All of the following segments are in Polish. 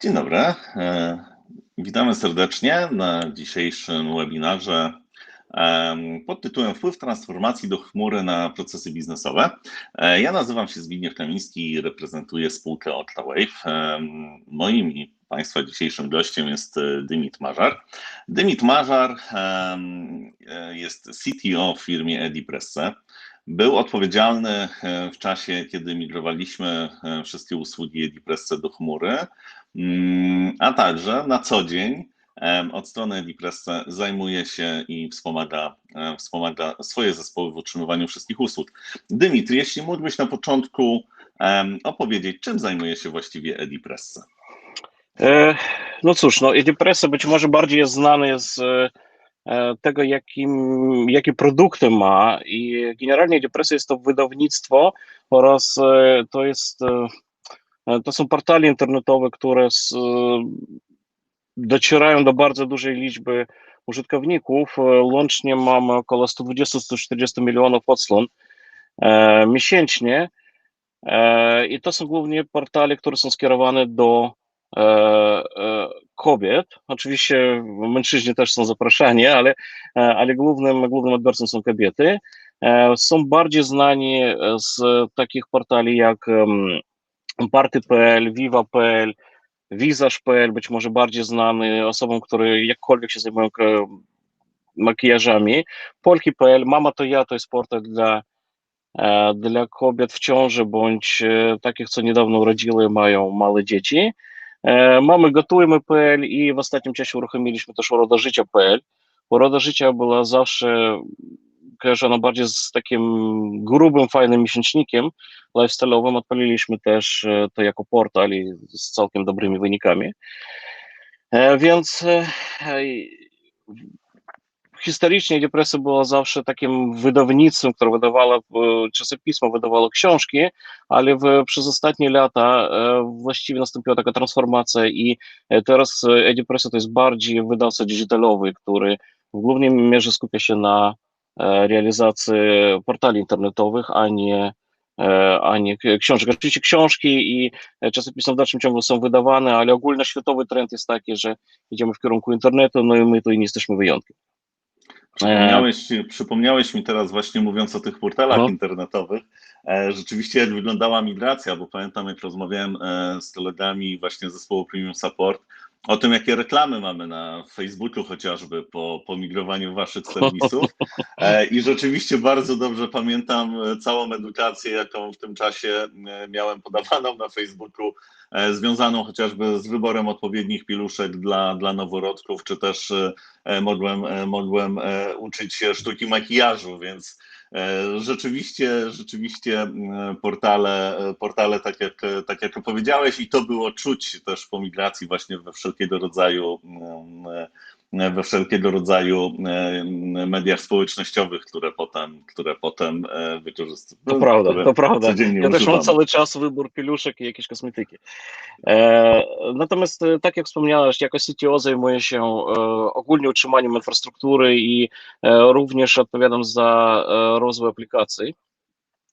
Dzień dobry. Witamy serdecznie na dzisiejszym webinarze pod tytułem Wpływ transformacji do chmury na procesy biznesowe. Ja nazywam się Zbigniew Kamiński i reprezentuję spółkę OctaWave. Moim i Państwa dzisiejszym gościem jest Dymit Mażar. Dymit Mażar jest CTO w firmie Edipresse. Był odpowiedzialny w czasie, kiedy migrowaliśmy wszystkie usługi Edipresse do chmury, a także na co dzień od strony Edipresse zajmuje się i wspomaga swoje zespoły w utrzymywaniu wszystkich usług. Dymitr, jeśli mógłbyś na początku opowiedzieć, czym zajmuje się właściwie Edipresse? No cóż, Edipresse być może bardziej jest znany z tego, jakie produkty ma, i generalnie Edipresse jest to wydawnictwo oraz to są portale internetowe, które docierają do bardzo dużej liczby użytkowników. Łącznie mamy około 120-140 milionów odstron miesięcznie, i to są głównie portale, które są skierowane do kobiet. Oczywiście mężczyźni też są zapraszani, ale głównym odbiorcą są kobiety. Są bardziej znani z takich portali jak Party.pl, Viva.pl, Visage.pl, być może bardziej znany osobom, które jakkolwiek się zajmują makijażami. Polki.pl, Mama to ja, to jest portal dla kobiet w ciąży bądź takich, co niedawno urodziły i mają małe dzieci. Mamy gotujmy.pl i w ostatnim czasie uruchomiliśmy też urodażycia.pl. Uroda Życia była zawsze kojarzona bardziej z takim grubym, fajnym miesięcznikiem lifestyle'owym. Odpaliliśmy też to jako portal i z całkiem dobrymi wynikami. Więc historycznie Edipresse była zawsze takim wydawnictwem, które wydawało czasopismo, wydawało książki, ale przez ostatnie lata właściwie nastąpiła taka transformacja i teraz Edipresse to jest bardziej wydawca digitalowy, który w głównej mierze skupia się na realizacji portali internetowych, a nie książek. Oczywiście książki i czasopisma w dalszym ciągu są wydawane, ale ogólnoświatowy trend jest taki, że idziemy w kierunku internetu, no i my tu nie jesteśmy wyjątkiem. Przypomniałeś mi teraz, właśnie mówiąc o tych portalach internetowych, rzeczywiście jak wyglądała migracja, bo pamiętam, jak rozmawiałem z kolegami właśnie z zespołu Premium Support o tym, jakie reklamy mamy na Facebooku chociażby po migrowaniu waszych serwisów, i rzeczywiście bardzo dobrze pamiętam całą edukację, jaką w tym czasie miałem podawaną na Facebooku, związaną chociażby z wyborem odpowiednich pieluszek dla noworodków, czy też mogłem uczyć się sztuki makijażu, więc rzeczywiście portale tak jak powiedziałeś, i to było czuć też po migracji właśnie we wszelkiego rodzaju mediach społecznościowych, które potem wykorzystujemy. To prawda. Codziennie Ja też mam używamy. cały czas wybór pieluszek i jakieś kosmetyki. Natomiast tak jak wspomniałeś, jako CTO zajmuję się ogólnie utrzymaniem infrastruktury i również odpowiadam za rozwój aplikacji.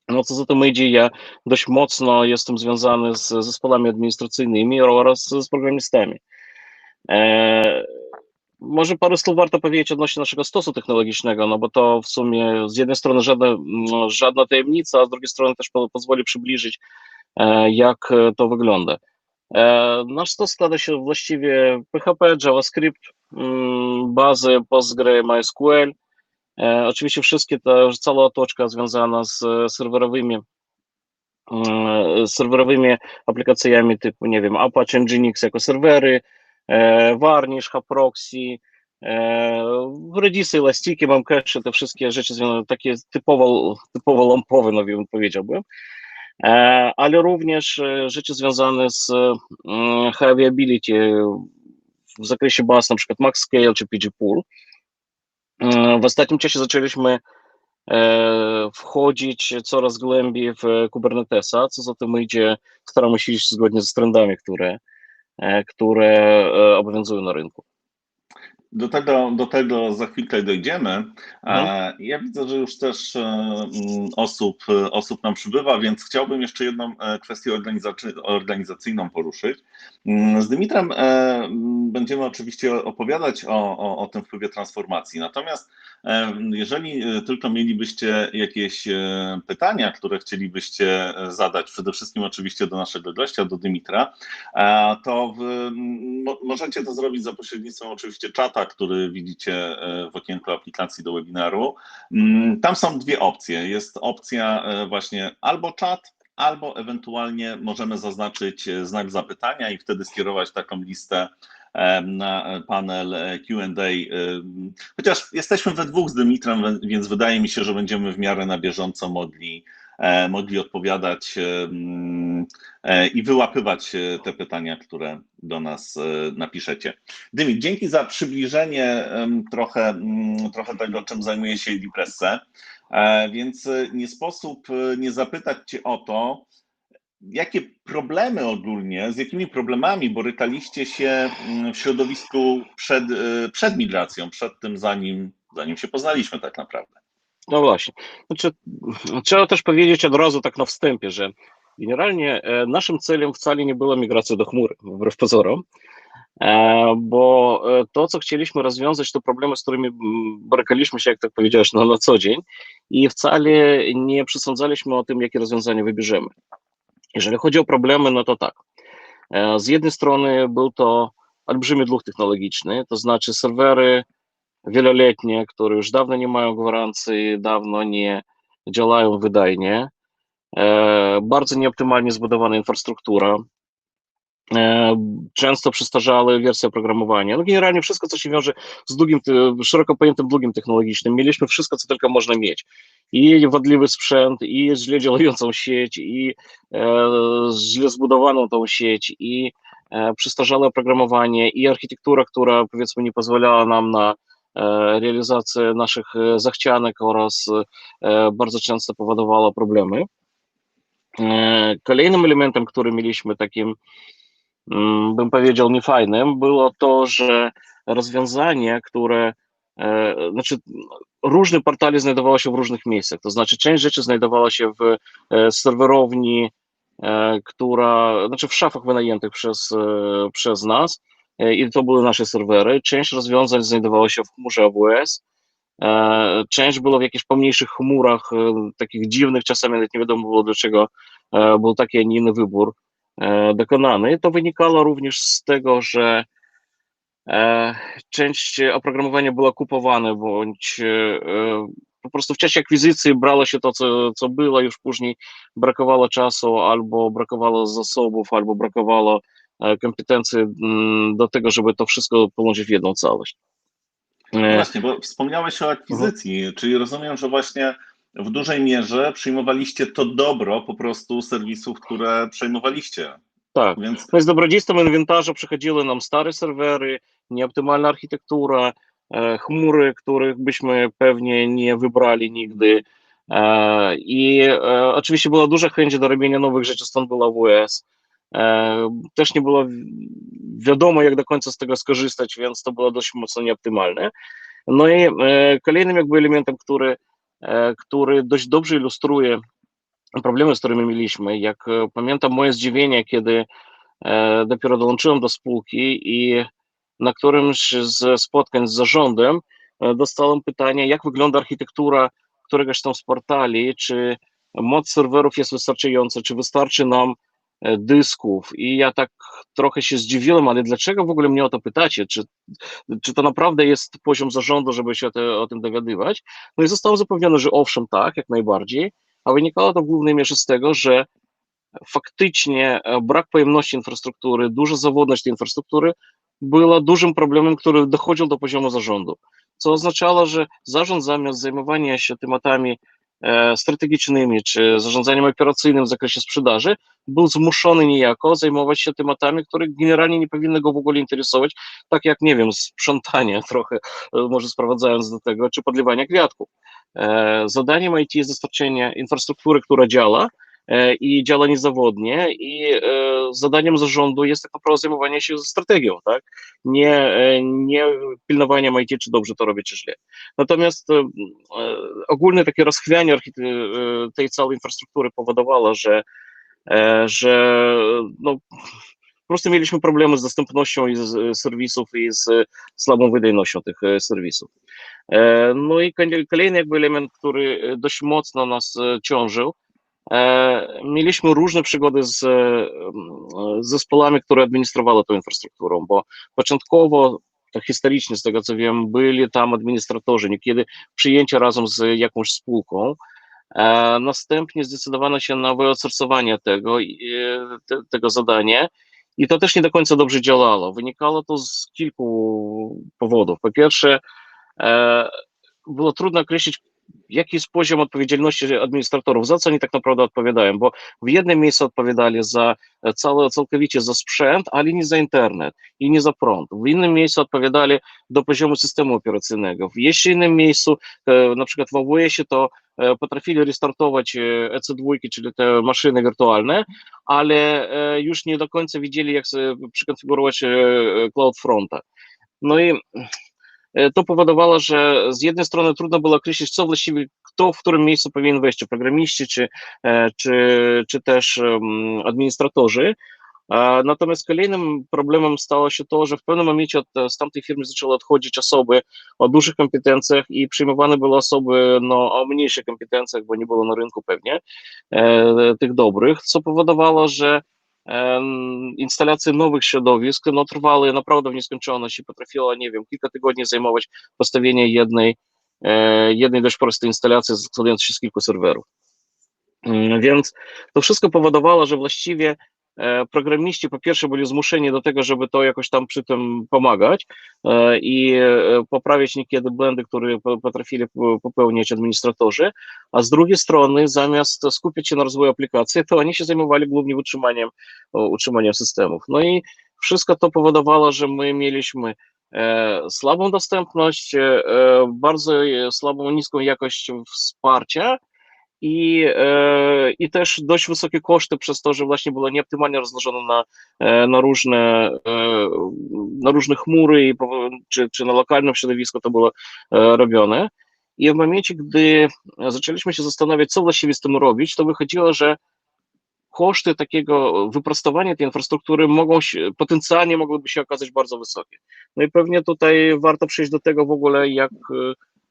No co za tym idzie, ja dość mocno jestem związany z zespołami administracyjnymi oraz z programistami. Może parę słów warto powiedzieć odnośnie naszego stosu technologicznego, no bo to w sumie z jednej strony żadna tajemnica, a z drugiej strony też pozwoli przybliżyć, jak to wygląda. Nasz stos składa się właściwie PHP, JavaScript, bazy PostgreSQL, oczywiście cała otoczka związana z serwerowymi aplikacjami typu, nie wiem, Apache Nginx jako serwery, Varnish, HAProxy, Redisy, Elastiki, Memcache, te wszystkie rzeczy związane, takie typowo lampowe, no wiem, powiedziałbym, ale również rzeczy związane z high availability w zakresie baz, na przykład MaxScale czy pgpool. W ostatnim czasie zaczęliśmy wchodzić coraz głębiej w Kubernetesa, co za tym idzie, staramy się iść zgodnie z trendami, które obowiązują na rynku. do tego za chwilkę dojdziemy. Mhm. Ja widzę, że już też osób nam przybywa, więc chciałbym jeszcze jedną kwestię organizacyjną poruszyć. Z Dymitrem będziemy oczywiście opowiadać o tym wpływie transformacji. Natomiast jeżeli tylko mielibyście jakieś pytania, które chcielibyście zadać, przede wszystkim oczywiście do naszego gościa, do Dymitra, to możecie to zrobić za pośrednictwem oczywiście czata, który widzicie w okienku aplikacji do webinaru. Tam są dwie opcje. Jest opcja właśnie albo czat, albo ewentualnie możemy zaznaczyć znak zapytania i wtedy skierować taką listę na panel Q&A. Chociaż jesteśmy we dwóch z Dymitrem, więc wydaje mi się, że będziemy w miarę na bieżąco mogli odpowiadać i wyłapywać te pytania, które do nas napiszecie. Dymit, dzięki za przybliżenie trochę tego, czym zajmuje się Lipresse, więc nie sposób nie zapytać Cię o to, jakie problemy ogólnie, z jakimi problemami borykaliście się w środowisku przed migracją, przed tym, zanim się poznaliśmy tak naprawdę. No właśnie. Znaczy, trzeba też powiedzieć od razu tak na wstępie, że generalnie naszym celem wcale nie była migracja do chmury, wbrew pozorom, bo to, co chcieliśmy rozwiązać, to problemy, z którymi borykaliśmy się, jak tak powiedziałeś, na co dzień i wcale nie przesądzaliśmy o tym, jakie rozwiązanie wybierzemy. Jeżeli chodzi o problemy, no to tak. Z jednej strony był to olbrzymi dług technologiczny, to znaczy serwery wieloletnie, które już dawno nie mają gwarancji, dawno nie działają wydajnie, bardzo nieoptymalnie zbudowana infrastruktura, często przestarzałe wersje oprogramowania. No generalnie wszystko, co się wiąże z długim, szeroko pojętym długiem technologicznym. Mieliśmy wszystko, co tylko można mieć. I wadliwy sprzęt, i źle działającą sieć, i źle zbudowaną tą sieć, i przestarzałe oprogramowanie, i architektura, która powiedzmy nie pozwalała nam na realizację naszych zachcianek oraz bardzo często powodowała problemy. Kolejnym elementem, który mieliśmy takim, bym powiedział, niefajnym, było to, że rozwiązanie, które, znaczy różne portale znajdowało się w różnych miejscach, to znaczy część rzeczy znajdowała się w serwerowni, znaczy w szafach wynajętych przez nas i to były nasze serwery, część rozwiązań znajdowała się w chmurze AWS, część była w jakichś pomniejszych chmurach, takich dziwnych, czasami nawet nie wiadomo było dlaczego był taki, a nie inny wybór dokonany. To wynikało również z tego, że część oprogramowania była kupowana, bądź po prostu w czasie akwizycji brało się to, co było, już później brakowało czasu, albo brakowało zasobów, albo brakowało kompetencji do tego, żeby to wszystko połączyć w jedną całość. No właśnie, bo wspomniałeś o Mhm. akwizycji, czyli rozumiem, że właśnie w dużej mierze przyjmowaliście to dobro po prostu serwisów, które przejmowaliście. Tak, Więc no i z dobrodziejstwem inwentarza przychodziły nam stare serwery, nieoptymalna architektura, chmury, których byśmy pewnie nie wybrali nigdy. I oczywiście była duża chęć do robienia nowych rzeczy, stąd był AWS. Też nie było wiadomo, jak do końca z tego skorzystać, więc to było dość mocno nieoptymalne. No i kolejnym jakby elementem, który dość dobrze ilustruje problemy, z którymi mieliśmy, jak pamiętam moje zdziwienie, kiedy dopiero dołączyłem do spółki i na którymś ze spotkań z zarządem dostałem pytanie, jak wygląda architektura któregoś tam z portali, czy moc serwerów jest wystarczająca, czy wystarczy nam dysków. I ja tak trochę się zdziwiłem, ale dlaczego w ogóle mnie o to pytacie? Czy to naprawdę jest poziom zarządu, żeby się o tym dowiadywać? No i zostałem zapewniony, że owszem, tak, jak najbardziej, a wynikało to w głównej mierze z tego, że faktycznie brak pojemności infrastruktury, duża zawodność tej infrastruktury była dużym problemem, który dochodził do poziomu zarządu, co oznaczało, że zarząd zamiast zajmowania się tematami strategicznymi czy zarządzaniem operacyjnym w zakresie sprzedaży, był zmuszony niejako zajmować się tematami, które generalnie nie powinny go w ogóle interesować, tak jak, nie wiem, sprzątanie trochę, może sprowadzając do tego, czy podlewania kwiatków. Zadaniem IT jest dostarczenie infrastruktury, która działa, i działa niezawodnie i zadaniem zarządu jest tak naprawdę zajmowanie się strategią, tak? Nie pilnowaniem IT, czy dobrze to robię, czy źle. Natomiast ogólne takie rozchwianie tej całej infrastruktury powodowało, że no, po prostu mieliśmy problemy z dostępnością i z serwisów i z słabą wydajnością tych serwisów. No i kolejny jakby element, który dość mocno nas ciążył, mieliśmy różne przygody z zespołami, które administrowały tą infrastrukturą, bo początkowo, tak historycznie z tego co wiem, byli tam administratorzy, niekiedy przyjęci razem z jakąś spółką. Następnie zdecydowano się na wyoutsourcowanie tego zadania i to też nie do końca dobrze działało. Wynikało to z kilku powodów. Po pierwsze, e, było trudno określić, jaki jest poziom odpowiedzialności administratorów, za co oni tak naprawdę odpowiadają, bo w jednym miejscu odpowiadali całkowicie za sprzęt, ale nie za internet i nie za prąd. W innym miejscu odpowiadali do poziomu systemu operacyjnego. W jeszcze innym miejscu, na przykład w AWS-ie, to potrafili restartować EC2, czyli te maszyny wirtualne, ale już nie do końca wiedzieli, jak przykonfigurować CloudFronta. No i to powodowało, że z jednej strony trudno było określić, co właściwie, kto w którym miejscu powinien wejść, programiści, czy też administratorzy. Natomiast kolejnym problemem stało się to, że w pewnym momencie z tamtej firmy zaczęły odchodzić osoby o dużych kompetencjach i przyjmowane były osoby o mniejszych kompetencjach, bo nie było na rynku pewnie tych dobrych, co powodowało, że instalacje nowych środowisk trwały naprawdę w nieskończoność i potrafiło, nie wiem, kilka tygodni zajmować postawienie jednej dość prostej instalacji składającej się z kilku serwerów. Więc to wszystko powodowało, że właściwie programiści po pierwsze byli zmuszeni do tego, żeby to jakoś tam przy tym pomagać i poprawiać niekiedy błędy, które potrafili popełniać administratorzy, a z drugiej strony zamiast skupić się na rozwoju aplikacji, to oni się zajmowali głównie utrzymaniem systemów. No i wszystko to powodowało, że my mieliśmy słabą dostępność, bardzo słabą, niską jakość wsparcia, i też dość wysokie koszty przez to, że właśnie było nieoptymalnie rozłożone na różne chmury czy na lokalnym środowisku to było robione. I w momencie, gdy zaczęliśmy się zastanawiać, co właściwie z tym robić, to wychodziło, że koszty takiego wyprostowania tej infrastruktury potencjalnie mogłyby się okazać bardzo wysokie. No i pewnie tutaj warto przejść do tego w ogóle,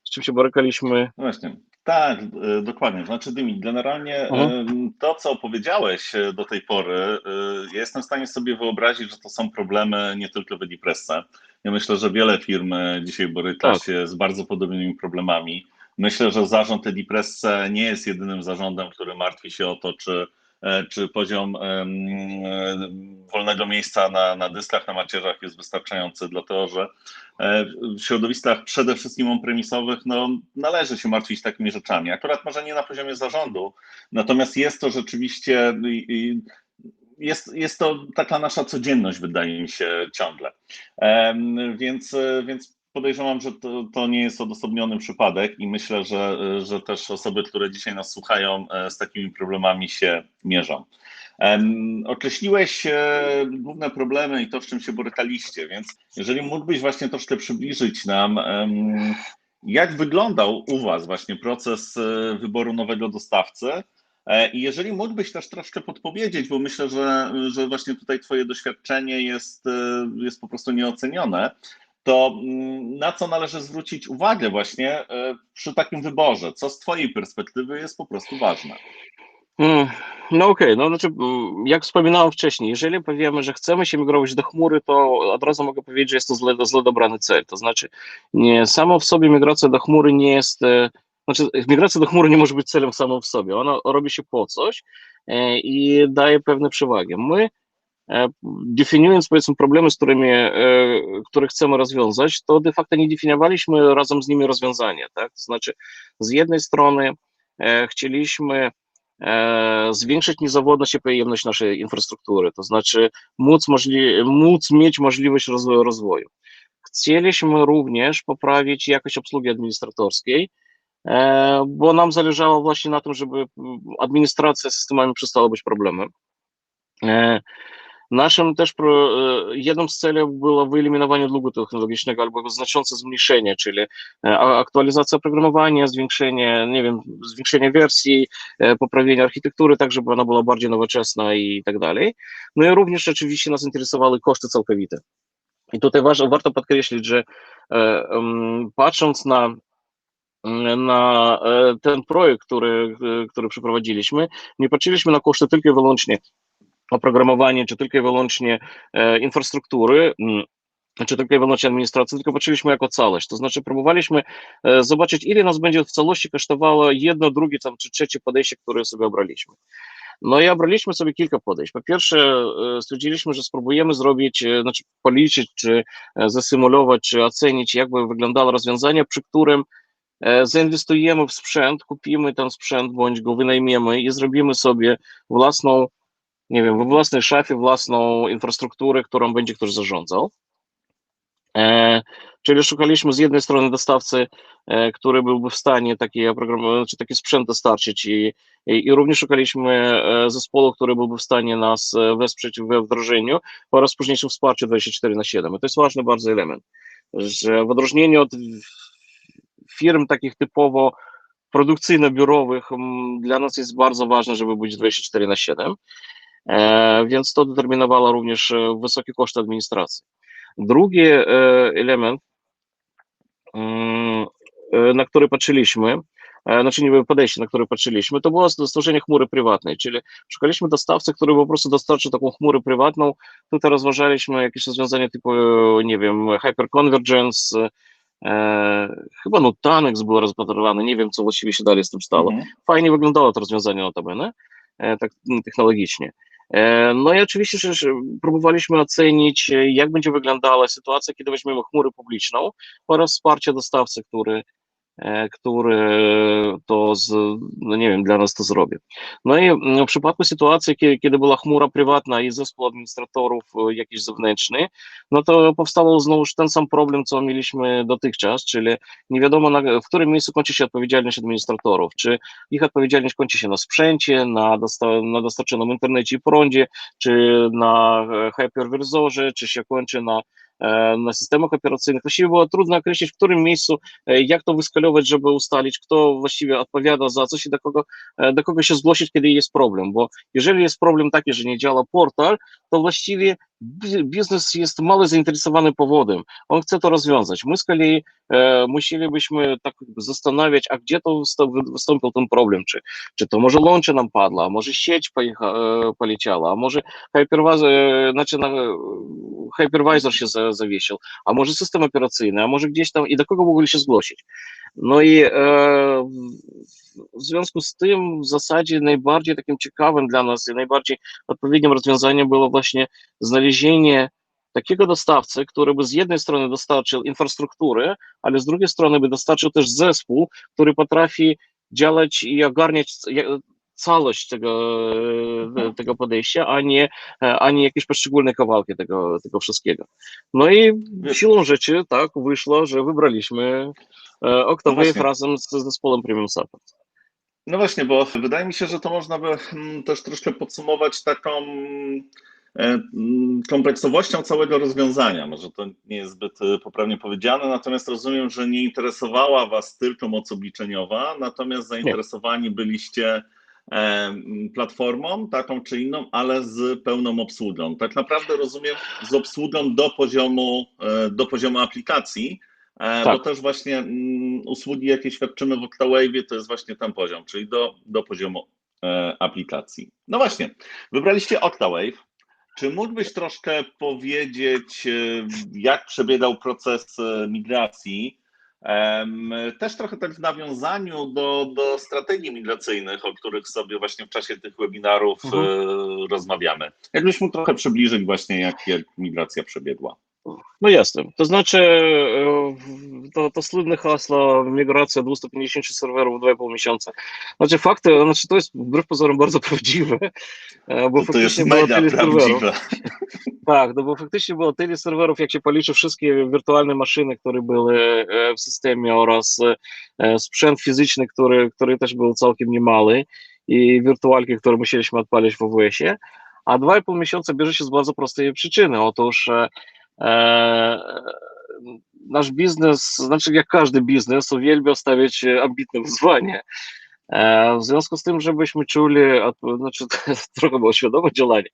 z czym się borykaliśmy. No właśnie, tak, dokładnie. Znaczy, Dymi, generalnie Mhm. to, co opowiedziałeś do tej pory, ja jestem w stanie sobie wyobrazić, że to są problemy nie tylko w Edipresse. Ja myślę, że wiele firm dzisiaj boryka Tak. się z bardzo podobnymi problemami. Myślę, że zarząd Edipresse nie jest jedynym zarządem, który martwi się o to, czy poziom wolnego miejsca na dyskach, na macierzach jest wystarczający, dlatego że w środowiskach przede wszystkim on-premisowych należy się martwić takimi rzeczami. Akurat może nie na poziomie zarządu, natomiast jest to rzeczywiście, jest to taka nasza codzienność, wydaje mi się, ciągle. Więc podejrzewam, że to nie jest odosobniony przypadek i myślę, że też osoby, które dzisiaj nas słuchają, z takimi problemami się mierzą. Określiłeś główne problemy i to, z czym się borykaliście, więc jeżeli mógłbyś właśnie troszkę przybliżyć nam, jak wyglądał u Was właśnie proces wyboru nowego dostawcy i jeżeli mógłbyś też troszkę podpowiedzieć, bo myślę, że właśnie tutaj Twoje doświadczenie jest po prostu nieocenione, to na co należy zwrócić uwagę właśnie przy takim wyborze? Co z Twojej perspektywy jest po prostu ważne? No okej, no znaczy, jak wspominałem wcześniej, jeżeli powiemy, że chcemy się migrować do chmury, to od razu mogę powiedzieć, że jest to źle dobrany cel. To znaczy, samo w sobie migracja do chmury nie jest, znaczy migracja do chmury nie może być celem samą w sobie. Ona robi się po coś i daje pewne przewagi. My definiując powiedzmy problemy, które chcemy rozwiązać, to de facto nie definiowaliśmy razem z nimi rozwiązania, tak? To znaczy, z jednej strony chcieliśmy zwiększyć niezawodność i pojemność naszej infrastruktury, to znaczy móc mieć możliwość rozwoju. Chcieliśmy również poprawić jakość obsługi administratorskiej, bo nam zależało właśnie na tym, żeby administracja systemami przestała być problemem. Naszym też jednym z celów było wyeliminowanie długu technologicznego albo znaczące zmniejszenie, czyli aktualizacja oprogramowania, zwiększenie, nie wiem, zwiększenie wersji, poprawienie architektury, tak żeby ona była bardziej nowoczesna i tak dalej. No i również oczywiście nas interesowały koszty całkowite. I tutaj warto podkreślić, że patrząc na ten projekt, który przeprowadziliśmy, nie patrzyliśmy na koszty tylko i wyłącznie oprogramowania, czy tylko i wyłącznie infrastruktury, czy tylko i wyłącznie administracji, tylko patrzyliśmy jako całość. To znaczy próbowaliśmy zobaczyć, ile nas będzie w całości kosztowało jedno, drugie tam, czy trzecie podejście, które sobie obraliśmy. No i obraliśmy sobie kilka podejść. Po pierwsze, stwierdziliśmy, że spróbujemy zrobić, znaczy policzyć, czy zasymulować, czy ocenić, jakby wyglądało rozwiązanie, przy którym zainwestujemy w sprzęt, kupimy ten sprzęt, bądź go wynajmiemy i zrobimy sobie własną, nie wiem, we własnej szafie własną infrastrukturę, którą będzie ktoś zarządzał. Czyli szukaliśmy z jednej strony dostawcy, który byłby w stanie taki oprogramowanie, czy taki sprzęt dostarczyć i również szukaliśmy zespołu, który byłby w stanie nas wesprzeć we wdrożeniu oraz późniejszym wsparciu 24/7. I to jest ważny bardzo element, że w odróżnieniu od firm takich typowo produkcyjno-biurowych dla nas jest bardzo ważne, żeby być 24/7, więc to determinowało również wysokie koszty administracji. Drugi element, na który patrzyliśmy, znaczy nie podejście, na które patrzyliśmy, to było stworzenie chmury prywatnej, czyli szukaliśmy dostawcy, który po prostu dostarczy taką chmurę prywatną. Tutaj rozważaliśmy jakieś rozwiązania typu, nie wiem, Hyperconvergence, chyba Nutanix był rozpatrywany, nie wiem, co właściwie się dalej z tym stało. Fajnie wyglądało to rozwiązanie notabene, tak technologicznie. No i oczywiście że próbowaliśmy ocenić, jak będzie wyglądała sytuacja, kiedy weźmiemy chmurę publiczną oraz wsparcie dostawcy, który to, no nie wiem, dla nas to zrobi. No i w przypadku sytuacji, kiedy była chmura prywatna i zespół administratorów jakiś zewnętrzny, no to powstał znowuż ten sam problem, co mieliśmy dotychczas, czyli nie wiadomo, w którym miejscu kończy się odpowiedzialność administratorów, czy ich odpowiedzialność kończy się na sprzęcie, na dostarczonym internecie i prądzie, czy na hyperwizorze, czy się kończy na systemach operacyjnych. Właściwie było trudno określić, w którym miejscu, jak to wyskalować, żeby ustalić, kto właściwie odpowiada za coś i do kogo się zgłosić, kiedy jest problem, bo jeżeli jest problem taki, że nie działa portal, to właściwie biznes jest mało zainteresowany powodem, on chce to rozwiązać. My z kolei musielibyśmy tak zastanawiać, a gdzie to wystąpił ten problem, czy to może łącze nam padła, a może sieć poleciała, a może hypervisor się zawiesił, a może system operacyjny, a może gdzieś tam i do kogo mogli się zgłosić. No i w związku z tym w zasadzie najbardziej takim ciekawym dla nas i najbardziej odpowiednim rozwiązaniem było właśnie znalezienie takiego dostawcy, który by z jednej strony dostarczył infrastrukturę, ale z drugiej strony by dostarczył też zespół, który potrafi działać i ogarniać całość tego podejścia, a nie jakieś poszczególne kawałki tego wszystkiego. No i siłą rzeczy tak wyszło, że wybraliśmy Octawave razem z zespołem Premium Support. No właśnie, bo wydaje mi się, że to można by też troszkę podsumować taką kompleksowością całego rozwiązania. Może to nie jest zbyt poprawnie powiedziane, natomiast rozumiem, że nie interesowała Was tylko moc obliczeniowa, natomiast zainteresowani byliście platformą taką czy inną, ale z pełną obsługą. Tak naprawdę rozumiem z obsługą do poziomu aplikacji, bo też właśnie usługi, jakie świadczymy w Octawave'ie, to jest właśnie ten poziom, czyli do poziomu aplikacji. No właśnie, wybraliście Octawave. Czy mógłbyś troszkę powiedzieć, jak przebiegał proces migracji? Też trochę tak w nawiązaniu do strategii migracyjnych, o których sobie właśnie w czasie tych webinarów rozmawiamy. Jakbyś mógł trochę przybliżyć właśnie, jak migracja przebiegła? No jasne. To znaczy to słynne hasło migracja 250 serwerów w 2,5 miesiąca. Znaczy fakty, znaczy to jest wbrew pozorom bardzo prawdziwe, bo To jest faktycznie było mega tyle serwerów. prawdziwe. Tak, no bo faktycznie było tyle serwerów, jak się policzy wszystkie wirtualne maszyny, które były w systemie oraz sprzęt fizyczny, który też był całkiem niemały i wirtualki, które musieliśmy odpalić w AWS-ie, a 2,5 miesiąca bierze się z bardzo prostej przyczyny. Otóż e, nasz biznes, znaczy jak każdy biznes, uwielbia stawiać ambitne wyzwanie. W związku z tym, żebyśmy czuli, znaczy to trochę było świadome działanie,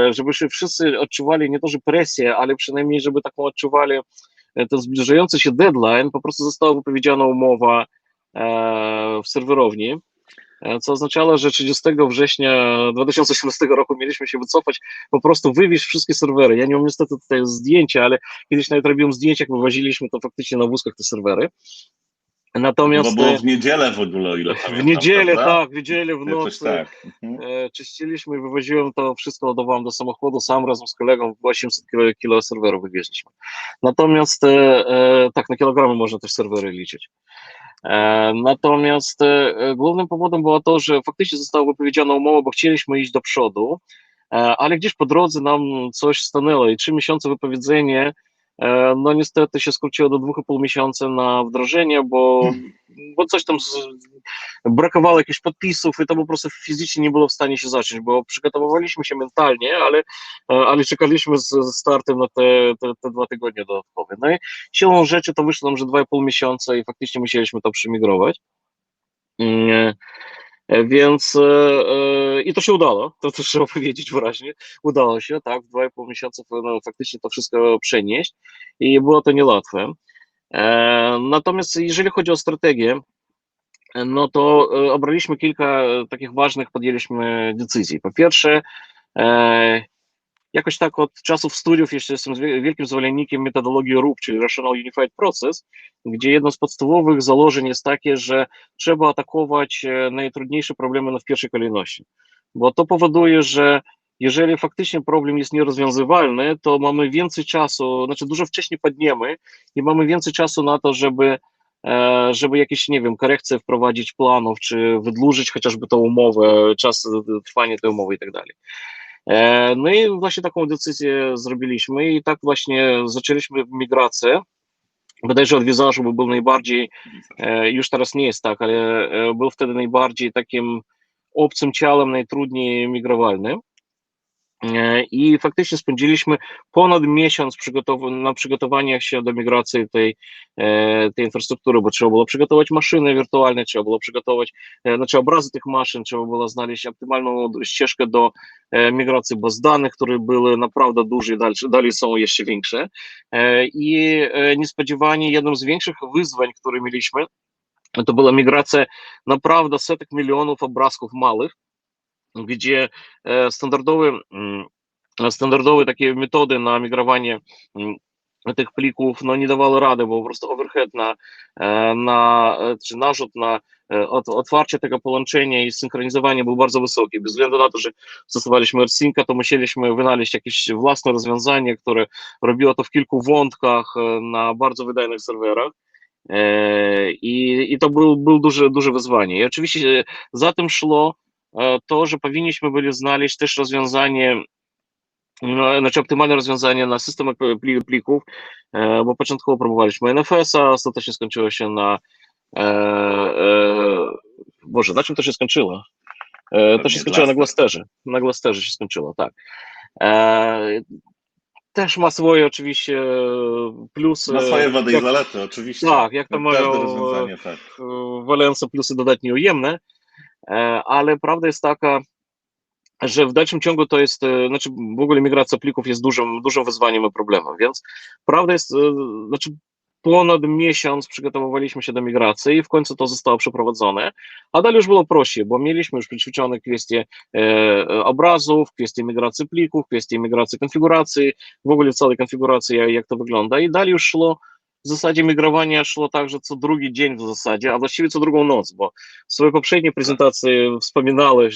żebyśmy wszyscy odczuwali nie to, że presję, ale przynajmniej, żeby taką odczuwali ten zbliżający się deadline, po prostu została wypowiedziana umowa w serwerowni, co oznaczało, że 30 września 2018 roku mieliśmy się wycofać, po prostu wywieźć wszystkie serwery. Ja nie mam niestety tutaj zdjęcia, ale kiedyś nawet robiłem zdjęcia, jak wywoziliśmy to faktycznie na wózkach te serwery. To chyba Natomiast było w niedzielę w ogóle, o ile w pamiętam, niedzielę, prawda? tak, w niedzielę w Jakoś nocy tak. Mhm. czyściliśmy i wywoziłem to wszystko, ładowałem do samochodu, sam razem z kolegą 800 kilo serwerów wywieźliśmy. Natomiast tak, na kilogramy można też serwery liczyć. Natomiast głównym powodem było to, że faktycznie została wypowiedziana umowa, bo chcieliśmy iść do przodu, ale gdzieś po drodze nam coś stanęło i 3 miesiące wypowiedzenie, no niestety się skróciło do 2,5 miesiąca na wdrożenie, bo coś tam brakowało jakichś podpisów i to po prostu fizycznie nie było w stanie się zacząć, bo przygotowywaliśmy się mentalnie, ale czekaliśmy z startem na te 2 tygodnie dodatkowe. No i siłą rzeczy to wyszło nam, że 2,5 miesiąca i faktycznie musieliśmy to przemigrować. Mm, Więc i to się udało, to też trzeba powiedzieć wyraźnie, udało się, tak, w 2,5 miesiąca no, faktycznie to wszystko przenieść i było to niełatwe. Natomiast jeżeli chodzi o strategię, no to obraliśmy kilka takich ważnych, podjęliśmy decyzji. Po pierwsze, e, jakoś tak od czasów studiów jeszcze jestem wielkim zwolennikiem metodologii RUP, czyli Rational Unified Process, gdzie jedno z podstawowych założeń jest takie, że trzeba atakować najtrudniejsze problemy w pierwszej kolejności, bo to powoduje, że jeżeli faktycznie problem jest nierozwiązywalny, to mamy więcej czasu, znaczy dużo wcześniej padniemy i mamy więcej czasu na to, żeby jakieś, nie wiem, korekcje wprowadzić planów, czy wydłużyć chociażby tą umowę, czas trwania tej umowy i tak dalej. No i właśnie taką decyzję zrobiliśmy i tak właśnie zaczęliśmy migrację. Bodajże od Visage'u był najbardziej, już teraz nie jest tak, ale był wtedy najbardziej takim obcym ciałem, najtrudniej migrowalnym. I faktycznie spędziliśmy ponad miesiąc na przygotowaniach się do migracji tej infrastruktury, bo trzeba było przygotować maszyny wirtualne, trzeba było przygotować znaczy obrazy tych maszyn, trzeba było znaleźć optymalną ścieżkę do migracji baz danych, które były naprawdę duże i dalej są jeszcze większe. I niespodziewanie jednym z większych wyzwań, które mieliśmy, to była migracja naprawdę setek milionów obrazków małych, gdzie standardowe takie metody na migrowanie tych plików no, nie dawały rady, bo po prostu overhead czy narzut na otwarcie tego połączenia i synchronizowanie był bardzo wysoki. Bez względu na to, że stosowaliśmy AirSynca, to musieliśmy wynaleźć jakieś własne rozwiązanie, które robiło to w kilku wątkach na bardzo wydajnych serwerach. I to był duże wyzwanie. I oczywiście za tym szło to, że powinniśmy byli znaleźć też rozwiązanie, no, znaczy optymalne rozwiązanie na system plików, bo początkowo próbowaliśmy NFS-a, ostatecznie skończyło się e, Boże, na czym to się skończyło? To się Pewnie skończyło na Gluster. Glusterze. Na Glusterze się skończyło, tak. Też ma swoje oczywiście plusy. Ma swoje wady i zalety, oczywiście. Tak, jak to Jak mają każde rozwiązanie, tak. Walensa, plusy dodatnie ujemne, ale prawda jest taka, że w dalszym ciągu to jest, znaczy w ogóle migracja plików jest dużym wyzwaniem i problemem, więc prawda jest, znaczy ponad miesiąc przygotowywaliśmy się do migracji i w końcu to zostało przeprowadzone, a dalej już było prościej, bo mieliśmy już przećwiczone kwestie obrazów, kwestie migracji plików, kwestie migracji konfiguracji, w ogóle całej konfiguracji, jak to wygląda i dalej już szło, w zasadzie migrowanie szło tak, że co drugi dzień w zasadzie, a właściwie co drugą noc, bo w swojej poprzedniej prezentacji wspominałeś,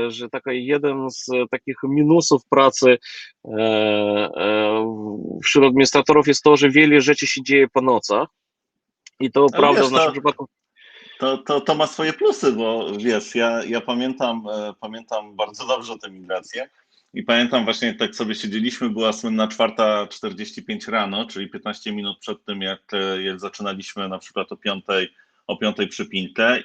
że taki jeden z takich minusów pracy wśród administratorów jest to, że wiele rzeczy się dzieje po nocach. I to Ale prawda w wiesz, naszym przypadku. to ma swoje plusy, bo wiesz, ja pamiętam bardzo dobrze tę migrację i pamiętam właśnie, tak sobie siedzieliśmy, była słynna 4:45 rano, czyli 15 minut przed tym, jak zaczynaliśmy na przykład o piątej przypinkę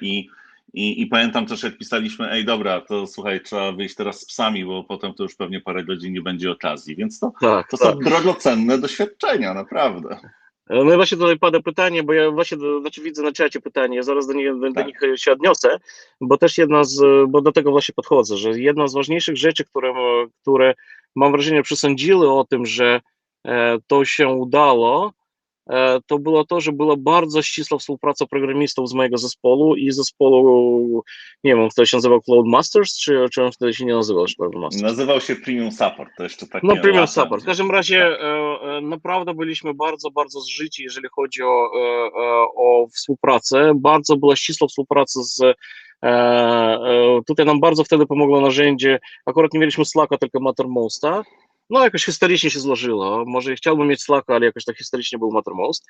i pamiętam też, jak pisaliśmy, ej dobra, to słuchaj, trzeba wyjść teraz z psami, bo potem to już pewnie parę godzin nie będzie okazji, więc to, Tak, to tak. są drogocenne doświadczenia, naprawdę. No i właśnie tutaj pada pytanie, bo ja właśnie, znaczy widzę na czacie pytanie, ja zaraz do Tak. nich się odniosę, bo też bo do tego właśnie podchodzę, że jedna z ważniejszych rzeczy, które mam wrażenie przesądziły o tym, że to się udało, to było to, że była bardzo ścisła współpraca programistów z mojego zespołu i zespołu, nie wiem, kto się nazywał Cloud Masters, czy on wtedy się nie nazywał już Cloud Masters? Nazywał się Premium Support, to jeszcze No, takie Premium lata Support. W gdzieś. każdym razie Tak. naprawdę byliśmy bardzo, bardzo zżyci, jeżeli chodzi o współpracę. Bardzo była ścisła współpraca tutaj nam bardzo wtedy pomogło narzędzie, akurat nie mieliśmy Slacka, tylko Mattermosta. No, jakoś historycznie się złożyło. Może chciałbym mieć Slacka, ale jakoś tak historycznie był Mattermost.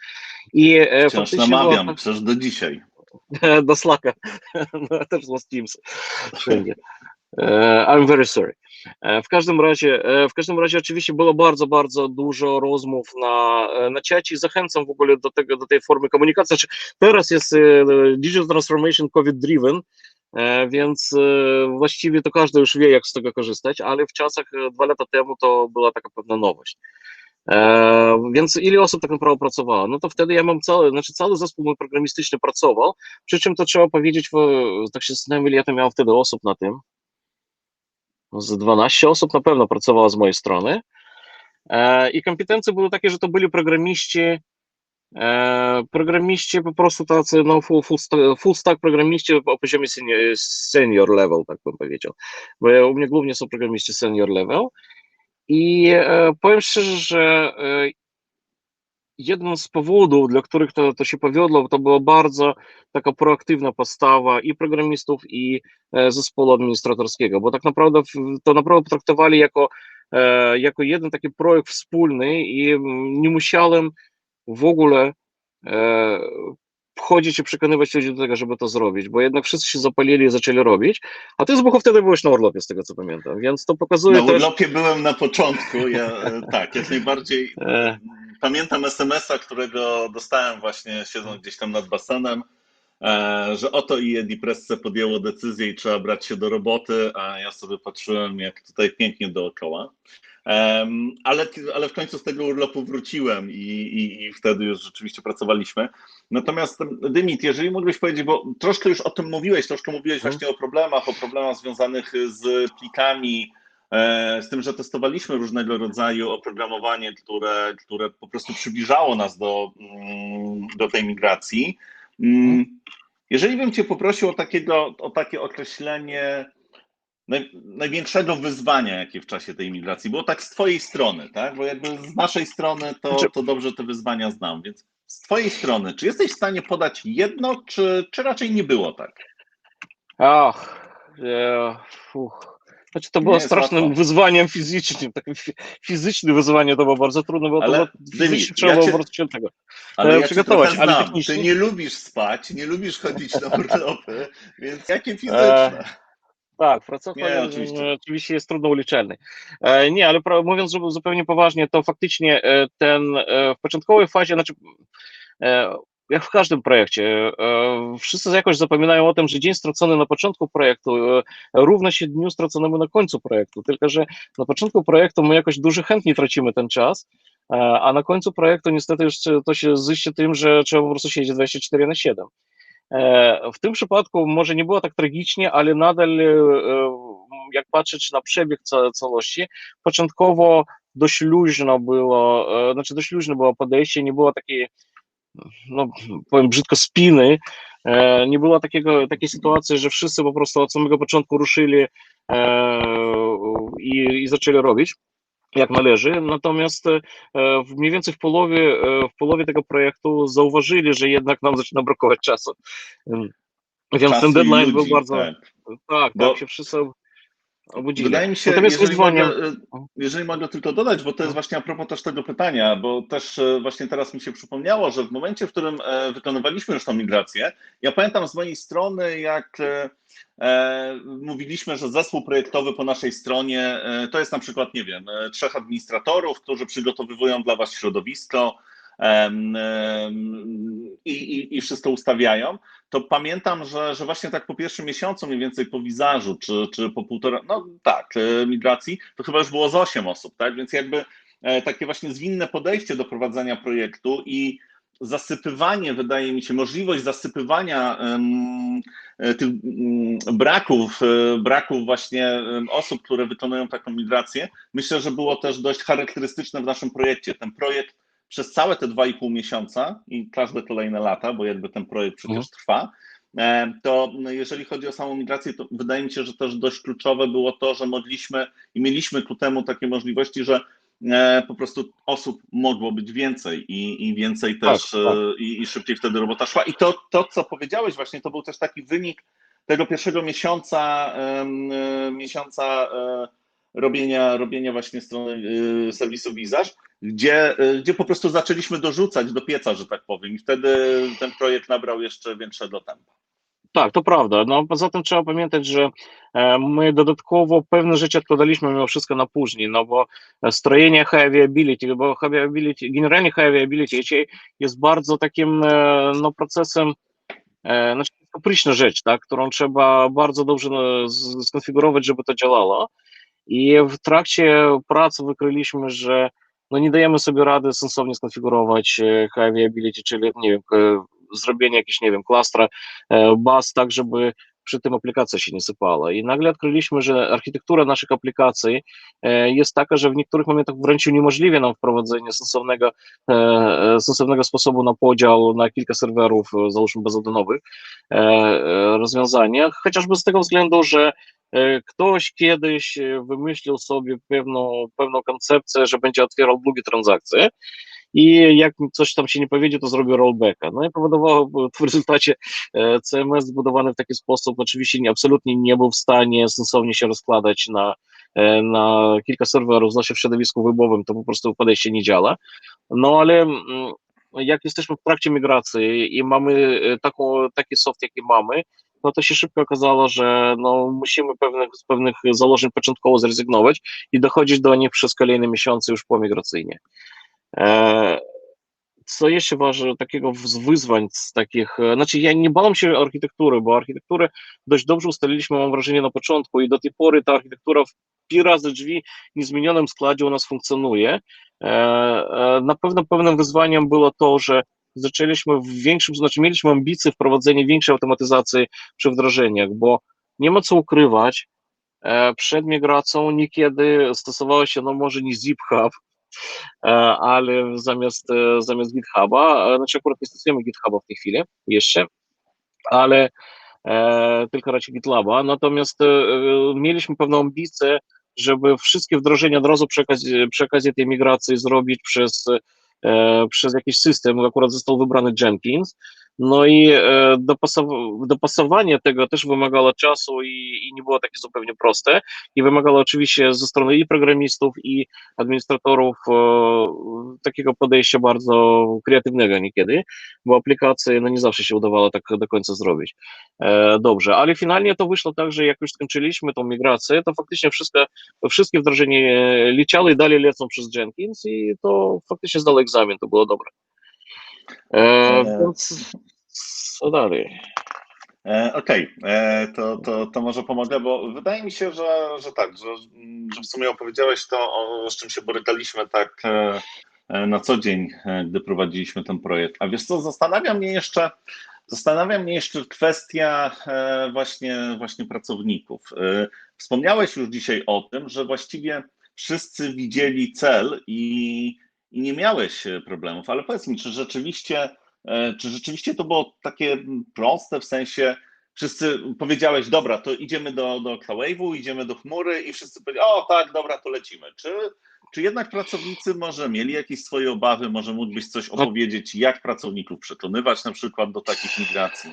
I Wciąż faktycznie była namawiam, przecież do dzisiaj. do Slacka. No, też są Teams wszędzie. I'm very sorry. W każdym razie oczywiście było bardzo, bardzo dużo rozmów na czacie i zachęcam w ogóle do tej formy komunikacji. Znaczy, teraz jest Digital Transformation COVID-driven, więc właściwie to każdy już wie, jak z tego korzystać, ale w czasach 2 lata temu to była taka pewna nowość. Więc ile osób tak naprawdę pracowało? No to wtedy ja mam cały zespół mój programistyczny pracował, przy czym to trzeba powiedzieć, tak się zastanawiam, ile ja tam miałem wtedy osób na tym. Z 12 osób na pewno pracowało z mojej strony. I kompetencje były takie, że to byli programiści po prostu tacy, no full stack programiści o poziomie senior level, tak bym powiedział. Bo u mnie głównie są programiści senior level. I powiem szczerze, że jednym z powodów, dla których to się powiodło, to była bardzo taka proaktywna postawa i programistów, i zespołu administratorskiego, bo tak naprawdę to naprawdę traktowali jako jeden taki projekt wspólny i nie musiałem w ogóle e, wchodzić i przekonywać ludzi do tego, żeby to zrobić, bo jednak wszyscy się zapalili i zaczęli robić, a ty z Buchu wtedy byłeś na urlopie, z tego co pamiętam, więc to Na pokazuje też. urlopie byłem na początku, tak, jak najbardziej. E, Pamiętam SMS-a, którego dostałem właśnie siedząc gdzieś tam nad basenem, że oto i Edipresse podjęło decyzję i trzeba brać się do roboty, a ja sobie patrzyłem, jak tutaj pięknie dookoła. Ale w końcu z tego urlopu wróciłem i wtedy już rzeczywiście pracowaliśmy. Natomiast Dymit, jeżeli mógłbyś powiedzieć, bo troszkę już o tym mówiłeś, troszkę mówiłeś właśnie o problemach związanych z plikami, z tym, że testowaliśmy różnego rodzaju oprogramowanie, które po prostu przybliżało nas do tej migracji. Jeżeli bym Cię poprosił o takie określenie największego wyzwania, jakie w czasie tej migracji było, tak z Twojej strony, tak? Bo jakby z naszej strony znaczy, to dobrze te wyzwania znam, więc z Twojej strony, czy jesteś w stanie podać jedno, czy raczej nie było tak? Ach, e, fuch. Znaczy to Nie było jest strasznym łatwo. wyzwaniem fizycznym, takim fizycznym wyzwaniem to było bardzo trudne, bo to było Ale fizycznie Dymit, trzeba było po prostu się do tego ale ja Cię trochę przygotować, ale znam. Ty technicznie nie lubisz spać, nie lubisz chodzić na urlopy, więc jakie e, fizyczne? tak, Nie, pracochol oczywiście. oczywiście jest trudno uliczalny. Nie, ale mówiąc zupełnie poważnie, to faktycznie w początkowej fazie, znaczy jak w każdym projekcie, wszyscy jakoś zapominają o tym, że dzień stracony na początku projektu równa się dniu straconemu na końcu projektu, tylko że na początku projektu my jakoś dużo chętnie tracimy ten czas, a na końcu projektu niestety już to się ziści tym, że trzeba po prostu siedzieć 24/7. W tym przypadku może nie było tak tragicznie, ale nadal jak patrzeć na przebieg całości, początkowo dość luźno było, znaczy dość luźne było podejście, nie było takiej, no powiem brzydko, spiny, nie było takiej sytuacji, że wszyscy po prostu od samego początku ruszyli i zaczęli robić jak należy, natomiast mniej więcej w połowie tego projektu zauważyli, że jednak nam zaczyna brakować czasu. Więc ten Czasu i deadline był ludzi, bardzo, tak. tak, Bo się wszyscy, obudzili. Wydaje mi się, Natomiast wyzwaniem... jeżeli mogę tylko dodać, bo to jest właśnie a propos też tego pytania, bo też właśnie teraz mi się przypomniało, że w momencie, w którym wykonywaliśmy już tą migrację, ja pamiętam z mojej strony, jak mówiliśmy, że zespół projektowy po naszej stronie to jest na przykład, nie wiem, 3 administratorów, którzy przygotowują dla Was środowisko i wszystko ustawiają, to pamiętam, że właśnie tak po pierwszym miesiącu, mniej więcej po wizażu, czy po półtora, no tak, migracji, to chyba już było z 8 osób, tak? Więc jakby takie właśnie zwinne podejście do prowadzenia projektu i zasypywanie, wydaje mi się, możliwość zasypywania tych braków właśnie osób, które wykonują taką migrację, myślę, że było też dość charakterystyczne w naszym projekcie. Ten projekt przez całe te 2,5 miesiąca i każde kolejne lata, bo jakby ten projekt przecież trwa, to jeżeli chodzi o samą migrację, to wydaje mi się, że też dość kluczowe było to, że mogliśmy i mieliśmy ku temu takie możliwości, że po prostu osób mogło być więcej i więcej Tak, też tak. i szybciej wtedy robota szła. I to, co powiedziałeś właśnie, to był też taki wynik tego pierwszego miesiąca robienia właśnie strony serwisu Wizaż, gdzie po prostu zaczęliśmy dorzucać do pieca, że tak powiem, i wtedy ten projekt nabrał jeszcze większego tempa. Tak, to prawda. No, poza tym trzeba pamiętać, że my dodatkowo pewne rzeczy odkładaliśmy mimo wszystko na później, no bo strojenie high availability, bo generalnie high availability jest bardzo takim no, procesem, znaczy kapryśna rzecz, tak, którą trzeba bardzo dobrze skonfigurować, żeby to działało. I w trakcie pracy wykryliśmy, że no nie dajemy sobie rady sensownie skonfigurować high availability, czyli nie wiem, zrobienie jakiegoś, nie wiem, klastra baz, tak żeby przy tym aplikacja się nie sypała. I nagle odkryliśmy, że architektura naszych aplikacji jest taka, że w niektórych momentach wręcz uniemożliwia nam wprowadzenie sensownego sposobu na podział na kilka serwerów, załóżmy bazodonowych rozwiązaniach, chociażby z tego względu, że ktoś kiedyś wymyślił sobie pewną koncepcję, że będzie otwierał długie transakcje i jak coś tam się nie powiedzie, to zrobił rollbacka. No i powodowało w rezultacie CMS zbudowany w taki sposób, oczywiście absolutnie nie był w stanie sensownie się rozkładać na kilka serwerów, zwłaszcza w środowisku webowym, to po prostu podejście nie działa. No ale jak jesteśmy w trakcie migracji i mamy taki soft, jaki mamy, no to się szybko okazało, że no, musimy z pewnych założeń początkowo zrezygnować i dochodzić do nich przez kolejne miesiące już pomigracyjnie. Co jeszcze ważne, takiego z wyzwań, z takich, znaczy ja nie bałem się architektury, bo architekturę dość dobrze ustaliliśmy, mam wrażenie, na początku i do tej pory ta architektura w pi razy drzwi w niezmienionym składzie u nas funkcjonuje. Na pewno pewnym wyzwaniem było to, że zaczęliśmy mieliśmy ambicje wprowadzenia większej automatyzacji przy wdrożeniach, bo nie ma co ukrywać, przed migracją niekiedy stosowało się, no może nie Zip Hub, ale zamiast GitHuba, znaczy akurat nie stosujemy GitHuba w tej chwili jeszcze, ale tylko raczej GitLaba, natomiast mieliśmy pewną ambicję, żeby wszystkie wdrożenia od razu przy okazji tej migracji zrobić przez jakiś system, akurat został wybrany Jenkins, no i dopasowanie tego też wymagało czasu i nie było takie zupełnie proste i wymagało oczywiście ze strony i programistów, i administratorów takiego podejścia bardzo kreatywnego niekiedy, bo aplikacje no nie zawsze się udawało tak do końca zrobić. Dobrze, ale finalnie to wyszło tak, że jak już skończyliśmy tą migrację, to faktycznie wszystkie wdrożenia leciały i dalej lecą przez Jenkins i to faktycznie zdało egzamin, to było dobre. Więc co dalej? Okej, to może pomogę, bo wydaje mi się, że tak, że w sumie opowiedziałeś to, z czym się borykaliśmy tak na co dzień, gdy prowadziliśmy ten projekt. A wiesz co, zastanawia mnie jeszcze kwestia właśnie pracowników. Wspomniałeś już dzisiaj o tym, że właściwie wszyscy widzieli cel i nie miałeś problemów, ale powiedz mi, czy rzeczywiście to było takie proste, w sensie wszyscy powiedziałeś, dobra, to idziemy do Cloudwave'u, idziemy do chmury i wszyscy powiedzieli, o tak, dobra, to lecimy. Czy jednak pracownicy może mieli jakieś swoje obawy, może mógłbyś coś opowiedzieć, jak pracowników przekonywać na przykład do takich migracji?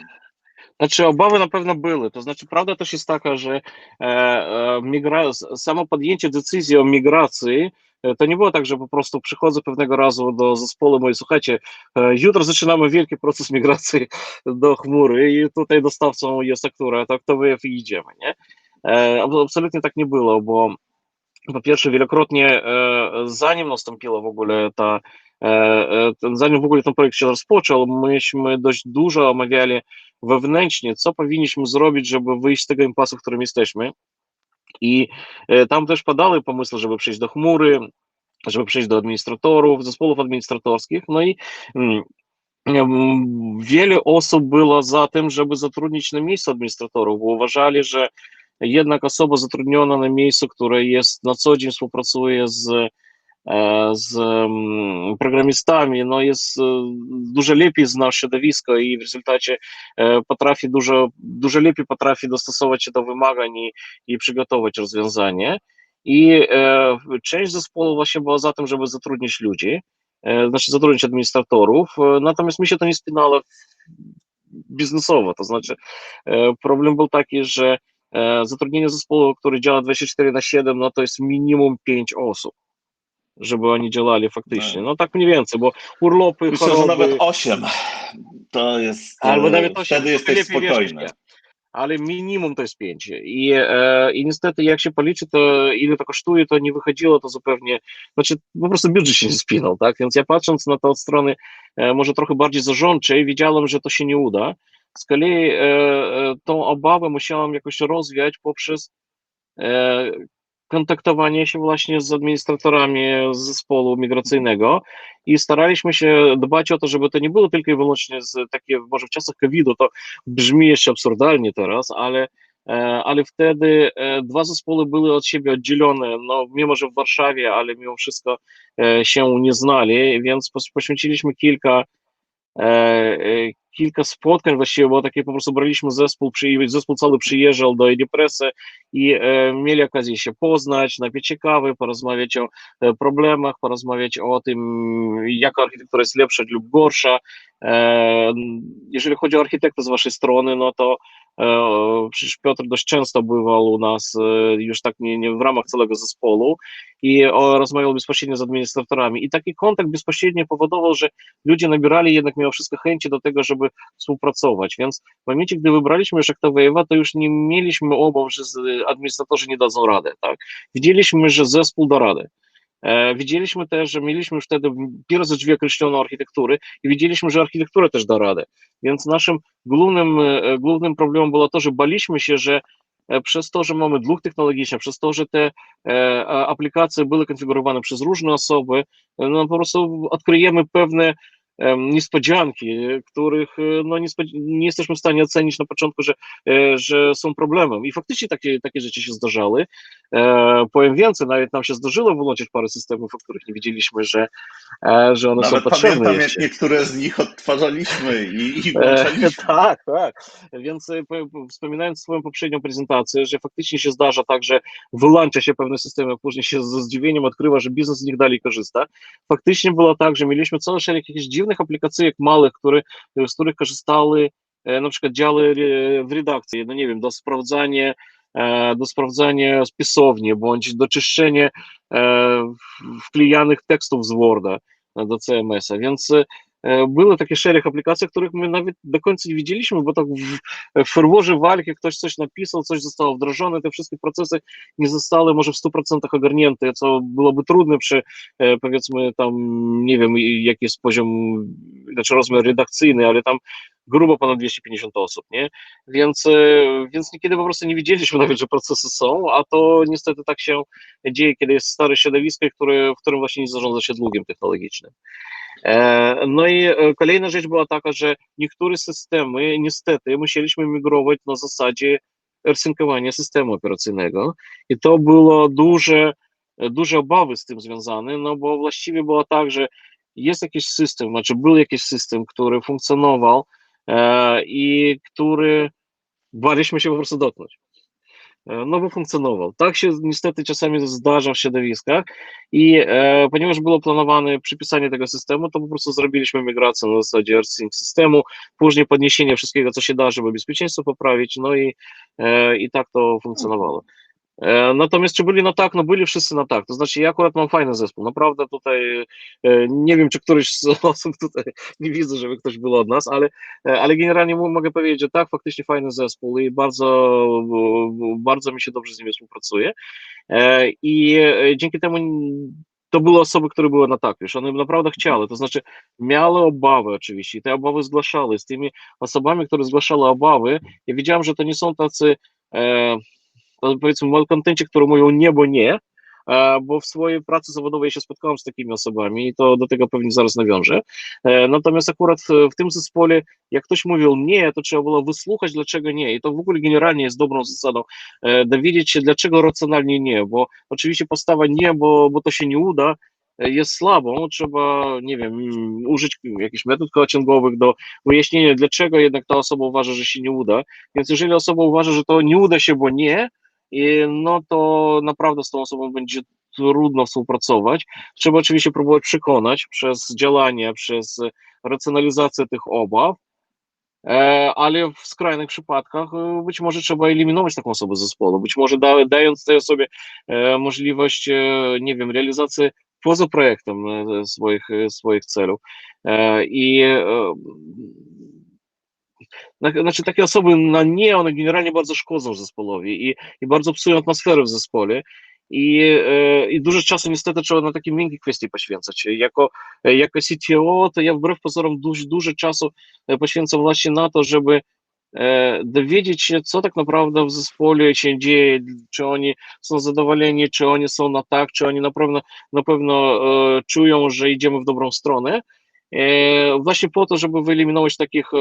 Znaczy, obawy na pewno były. To znaczy, prawda też jest taka, że samo podjęcie decyzji o migracji to nie było tak, że po prostu przychodzę pewnego razu do zespołu i mówię, słuchajcie, jutro zaczynamy wielki proces migracji do chmury i tutaj dostawcą jest Aktura, to wy i idziemy, nie? Absolutnie tak nie było, bo po pierwsze, wielokrotnie, zanim nastąpiła w ogóle zanim w ogóle ten projekt się rozpoczął, myśmy dość dużo omawiali wewnętrznie, co powinniśmy zrobić, żeby wyjść z tego impasu, w którym jesteśmy. I tam też padały pomysły, żeby przejść do chmury, żeby przejść do administratorów, zespołów administratorskich. No i mm, wiele osób było za tym, żeby zatrudnić na miejscu administratorów, bo uważali, że jednak osoba zatrudniona na miejscu, które jest na co dzień współpracuje z programistami, no jest dużo lepiej zna środowisko i w rezultacie potrafi dużo lepiej potrafi dostosować się do wymagań i przygotować rozwiązanie. I część zespołu właśnie była za tym, żeby zatrudnić ludzi, znaczy zatrudnić administratorów, natomiast mi się to nie spinało biznesowo, to znaczy problem był taki, że zatrudnienie zespołu, który działa 24/7, no to jest minimum 5 osób, żeby oni działali faktycznie. No, No tak mniej więcej, bo urlopy, myślę, że nawet choroby, 8 to jest, albo nawet 8, wtedy trochę jesteś lepiej wiesz niż spokojny. ja, ale minimum to jest 5. I niestety jak się policzy, to ile to kosztuje, to nie wychodziło to zupełnie, znaczy po prostu budżet się nie spinał, tak? Więc ja patrząc na to od strony może trochę bardziej zarządczej, wiedziałem, że to się nie uda. Z kolei tą obawę musiałem jakoś rozwiać poprzez e, kontaktowanie się właśnie z administratorami z zespołu migracyjnego i staraliśmy się dbać o to, żeby to nie było tylko i wyłącznie takie, może w czasach COVID-u to brzmi jeszcze absurdalnie teraz, ale wtedy dwa zespoły były od siebie oddzielone, no mimo, że w Warszawie, ale mimo wszystko się nie znali, więc poświęciliśmy kilka spotkań właściwie, bo takie po prostu braliśmy zespół cały przyjeżdżał do Edipresy i mieli okazję się poznać, napić się kawy, porozmawiać o problemach, porozmawiać o tym, jaka architektura jest lepsza lub gorsza. Jeżeli chodzi o architekta z waszej strony, no to przecież Piotr dość często bywał u nas już tak nie w ramach całego zespołu i rozmawiał bezpośrednio z administratorami i taki kontakt bezpośrednio powodował, że ludzie nabierali jednak mimo wszystko chęci do tego, żeby współpracować, więc w momencie, gdy wybraliśmy już Octave'a, to już nie mieliśmy obaw, że administratorzy nie dadzą rady, tak? Widzieliśmy, że zespół da radę. Widzieliśmy też, że mieliśmy już wtedy pierwsze drzwi określoną architektury i widzieliśmy, że architektura też da radę. Więc naszym głównym problemem było to, że baliśmy się, że przez to, że mamy dług technologiczny, przez to, że te aplikacje były konfigurowane przez różne osoby, no po prostu odkryjemy pewne niespodzianki, których no, nie jesteśmy w stanie ocenić na początku, że są problemem. I faktycznie takie rzeczy się zdarzały. Powiem więcej, nawet nam się zdarzyło wyłączyć parę systemów, o których nie wiedzieliśmy, że one są Nawet potrzebne pamiętam, jak jeszcze. niektóre z nich odtwarzaliśmy i włączaliśmy. Tak, tak. Więc wspominając swoją poprzednią prezentację, że faktycznie się zdarza tak, że wyłącza się pewne systemy, a później się ze zdziwieniem odkrywa, że biznes z nich dalej korzysta. Faktycznie było tak, że mieliśmy cały szereg jakichś dziwnych aplikacyjek małych, z których korzystały na przykład działy w redakcji, no nie wiem, do sprawdzania spisowni, bądź do czyszczenia wklejanych tekstów z Worda do CMS-a, więc były takie szereg aplikacji, których my nawet do końca nie widzieliśmy, bo tak w ferworze walki ktoś coś napisał, coś zostało wdrożone, te wszystkie procesy nie zostały może w 100% ogarnięte, co byłoby trudne przy powiedzmy tam, nie wiem jaki jest poziom, znaczy rozmiar redakcyjny, ale tam grubo ponad 250 osób, nie? Więc niekiedy po prostu nie widzieliśmy nawet, że procesy są, a to niestety tak się dzieje, kiedy jest stare środowisko, w którym właśnie nie zarządza się długiem technologicznym. No i kolejna rzecz była taka, że niektóre systemy niestety musieliśmy migrować na zasadzie rsynkowania systemu operacyjnego i to było duże obawy z tym związane, no bo właściwie było tak, że jest jakiś system, znaczy był jakiś system, który funkcjonował i który baliśmy się po prostu dotknąć. nowy funkcjonował. Tak się niestety czasami zdarza w środowiskach i ponieważ było planowane przypisanie tego systemu, to po prostu zrobiliśmy migrację na zasadzie rsync systemu, później podniesienie wszystkiego, co się da, żeby bezpieczeństwo poprawić, no i tak to funkcjonowało. Natomiast czy byli na tak? No byli wszyscy na tak. To znaczy ja akurat mam fajny zespół. Naprawdę tutaj nie wiem, czy któryś z osób tutaj nie widzę, żeby ktoś był od nas, ale generalnie mogę powiedzieć, że tak, faktycznie fajny zespół i bardzo mi się dobrze z nimi współpracuje. I dzięki temu to były osoby, które były na tak, wiesz, one naprawdę chciały, to znaczy miały obawy oczywiście i te obawy zgłaszały. Z tymi osobami, które zgłaszały obawy, ja wiedziałem, że to nie są tacy powiedzmy malkontenci, którzy mówią nie, bo nie, bo w swojej pracy zawodowej się spotkałem z takimi osobami i to do tego pewnie zaraz nawiążę. Natomiast akurat w tym zespole, jak ktoś mówił nie, to trzeba było wysłuchać, dlaczego nie. I to w ogóle generalnie jest dobrą zasadą, dowiedzieć się, dlaczego racjonalnie nie, bo oczywiście postawa nie, bo to się nie uda, jest słabą, trzeba, nie wiem, użyć jakichś metod coachingowych do wyjaśnienia, dlaczego jednak ta osoba uważa, że się nie uda. Więc jeżeli osoba uważa, że to nie uda się, bo nie, no to naprawdę z tą osobą będzie trudno współpracować. Trzeba oczywiście próbować przekonać przez działanie, przez racjonalizację tych obaw, ale w skrajnych przypadkach być może trzeba eliminować taką osobę z zespołu, być może dając tej osobie możliwość, nie wiem, realizacji poza projektem swoich celów. I znaczy takie osoby na nie, one generalnie bardzo szkodzą zespołowi i bardzo psują atmosferę w zespole. I dużo czasu niestety trzeba na takie miękkie kwestie poświęcać. Jako CTO to ja wbrew pozorom dużo czasu poświęcam właśnie na to, żeby dowiedzieć się, co tak naprawdę w zespole się dzieje, czy oni są zadowoleni, czy oni są na tak, czy oni na pewno czują, że idziemy w dobrą stronę. Właśnie po to, żeby wyeliminować takich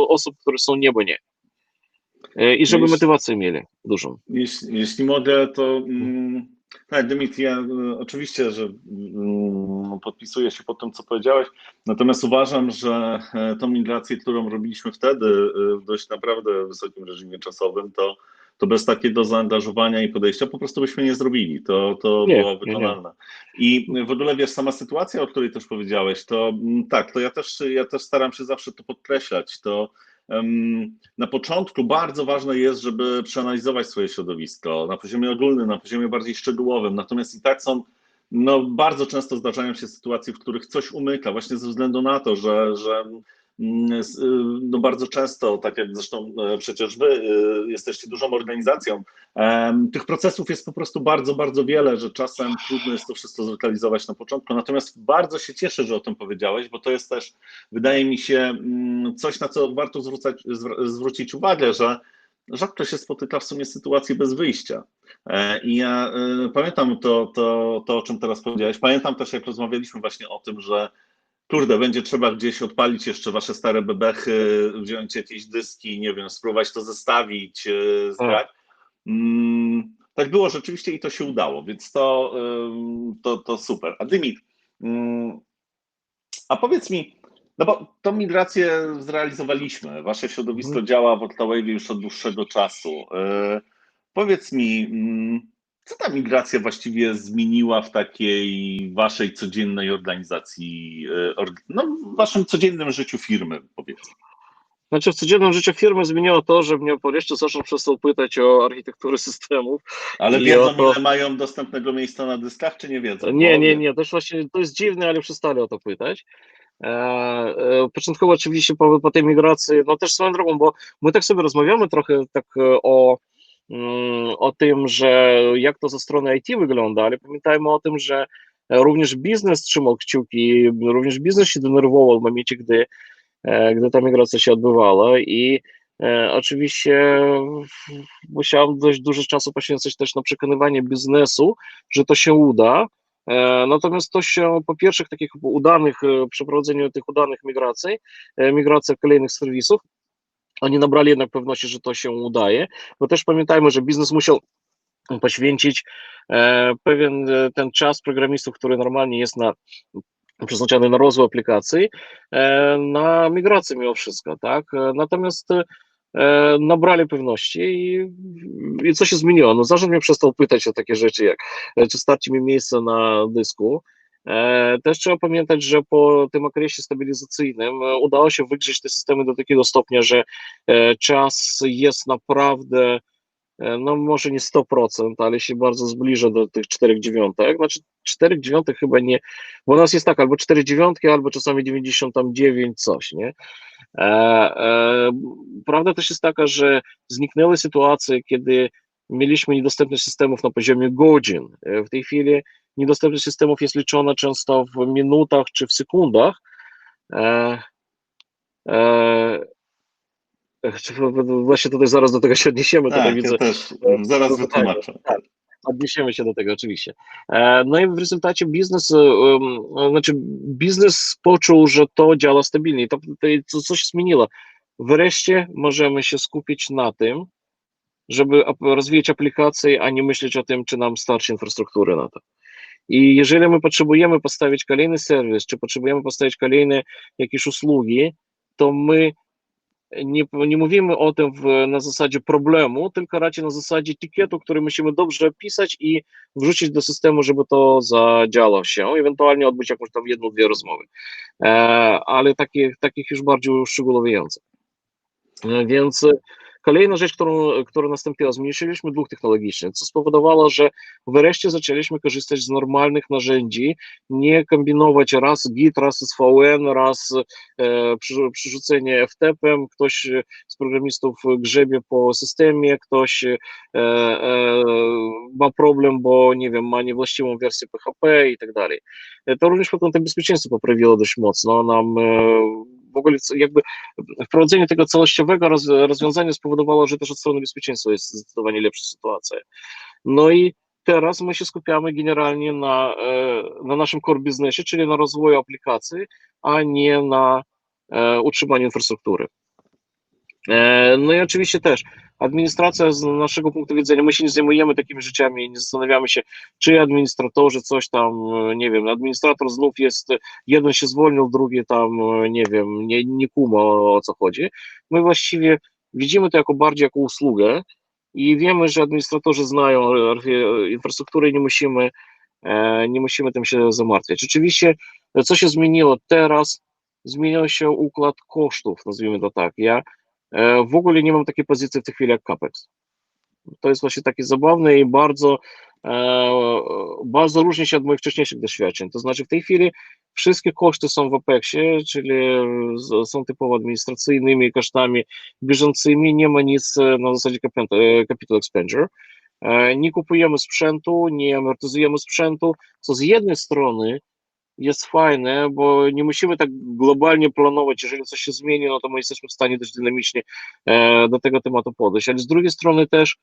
osób, które są nie, bo nie. I No żeby motywację mieli dużą. jeśli mogę, to tak, Dymit, ja oczywiście, że podpisuję się pod tym, co powiedziałeś, natomiast uważam, że tą migrację, którą robiliśmy wtedy w dość naprawdę wysokim reżimie czasowym, to bez takiego zaangażowania i podejścia po prostu byśmy nie zrobili. To Nie, było nie, nie. wykonalne. I w ogóle wiesz, sama sytuacja, o której też powiedziałeś, to tak, to ja też staram się zawsze to podkreślać. Na początku bardzo ważne jest, żeby przeanalizować swoje środowisko na poziomie ogólnym, na poziomie bardziej szczegółowym. Natomiast i tak są, no bardzo często zdarzają się sytuacje, w których coś umyka, właśnie ze względu na to, że no bardzo często, tak jak zresztą przecież wy jesteście dużą organizacją, tych procesów jest po prostu bardzo, bardzo wiele, że czasem trudno jest to wszystko zlokalizować na początku. Natomiast bardzo się cieszę, że o tym powiedziałeś, bo to jest też, wydaje mi się, coś, na co warto zwrócić uwagę, że rzadko się spotyka w sumie sytuacje bez wyjścia. I ja pamiętam to, o czym teraz powiedziałeś. Pamiętam też, jak rozmawialiśmy właśnie o tym, że kurde, będzie trzeba gdzieś odpalić jeszcze wasze stare bebechy, wziąć jakieś dyski, nie wiem, spróbować to zestawić, Tak. zgrać. Tak było rzeczywiście i to się udało, więc to super. A Dymit, a powiedz mi, no bo tą migrację zrealizowaliśmy, wasze Mhm. środowisko działa w Octawave już od dłuższego czasu. Powiedz mi, co ta migracja właściwie zmieniła w takiej waszej codziennej organizacji, no w waszym codziennym życiu firmy, powiedzmy? Znaczy w codziennym życiu firmy zmieniło to, że mnie po jeszcze zawsze przestał pytać o architekturę systemów Ale i o wiedzą, to, ile mają dostępnego miejsca na dyskach, czy nie wiedzą? nie, Bo nie, nie, też właśnie to jest dziwne, ale przestali o to pytać. Początkowo oczywiście po tej migracji, no też swoją drogą, bo my tak sobie rozmawiamy trochę tak o tym, że jak to ze strony IT wygląda, ale pamiętajmy o tym, że również biznes trzymał kciuki, również biznes się denerwował w momencie, gdy ta migracja się odbywała i oczywiście musiałem dość dużo czasu poświęcać też na przekonywanie biznesu, że to się uda. Natomiast to się po pierwszych takich udanych, przeprowadzeniu tych udanych migracjach kolejnych serwisów, oni nabrali jednak pewności, że to się udaje, bo też pamiętajmy, że biznes musiał poświęcić pewien ten czas programistów, który normalnie jest przeznaczony na rozwój aplikacji, na migrację mimo wszystko, tak? Natomiast nabrali pewności i co się zmieniło? No zarząd mnie przestał pytać o takie rzeczy jak czy starczy mi miejsca na dysku. Też trzeba pamiętać, że po tym okresie stabilizacyjnym udało się wygrzeć te systemy do takiego stopnia, że czas jest naprawdę, no może nie 100%, ale się bardzo zbliża do tych 4 dziewiątek. Znaczy 4 dziewiątek chyba nie, bo u nas jest tak, albo 4 dziewiątki, albo czasami 99 coś, nie? E, Prawda też jest taka, że zniknęły sytuacje, kiedy mieliśmy niedostępność systemów na poziomie godzin. W tej chwili niedostępność systemów jest liczona często w minutach czy w sekundach. E, e, Właśnie tutaj zaraz do tego się odniesiemy, tutaj Tak, ja widzę też zaraz pytanie. wytłumaczę. Tak, odniesiemy się do tego oczywiście. No i w rezultacie znaczy biznes poczuł, że to działa stabilnie. Co się zmieniło? Wreszcie możemy się skupić na tym, żeby rozwijać aplikacje, a nie myśleć o tym, czy nam starczy infrastruktury na to. I jeżeli my potrzebujemy postawić kolejny serwis, czy potrzebujemy postawić kolejne jakieś usługi, to my nie mówimy o tym na zasadzie problemu, tylko raczej na zasadzie etykietu, który musimy dobrze opisać i wrzucić do systemu, żeby to zadziałało się, ewentualnie odbyć jakąś tam jedną, dwie rozmowy, ale takich już bardziej uszczegółowiających. Więc kolejna rzecz, która nastąpiła, zmniejszyliśmy dług technologiczny, co spowodowało, że wreszcie zaczęliśmy korzystać z normalnych narzędzi, nie kombinować raz Git, raz SVN, raz przerzucenie FTP-em, ktoś z programistów grzebie po systemie, ktoś ma problem, bo nie wiem, ma niewłaściwą wersję PHP i tak dalej. To również pod kątem bezpieczeństwa poprawiło dość mocno nam w ogóle jakby wprowadzenie tego całościowego rozwiązania spowodowało, że też od strony bezpieczeństwa jest zdecydowanie lepsza sytuacja. No i teraz my się skupiamy generalnie na naszym core biznesie, czyli na rozwoju aplikacji, a nie na utrzymaniu infrastruktury. No i oczywiście też administracja z naszego punktu widzenia, my się nie zajmujemy takimi rzeczami, nie zastanawiamy się, czy administratorzy coś tam, nie wiem, administrator znów jest, jeden się zwolnił, drugi tam, nie wiem, nie kuma o co chodzi. My właściwie widzimy to bardziej jako usługę i wiemy, że administratorzy znają infrastrukturę i nie musimy tym się zamartwiać. Oczywiście, co się zmieniło teraz? Zmienił się układ kosztów, nazwijmy to tak. Ja w ogóle nie mam takiej pozycji w tej chwili jak CAPEX. To jest właśnie takie zabawne i bardzo różni się od moich wcześniejszych doświadczeń. To znaczy w tej chwili wszystkie koszty są w OPEX-ie, czyli są typowo administracyjnymi kosztami bieżącymi, nie ma nic na zasadzie capital expenditure. Nie kupujemy sprzętu, nie amortyzujemy sprzętu, co z jednej strony jest fajne, bo nie musimy tak globalnie planować, jeżeli coś się zmieni, no to my jesteśmy w stanie dość dynamicznie do tego tematu podejść, ale z drugiej strony też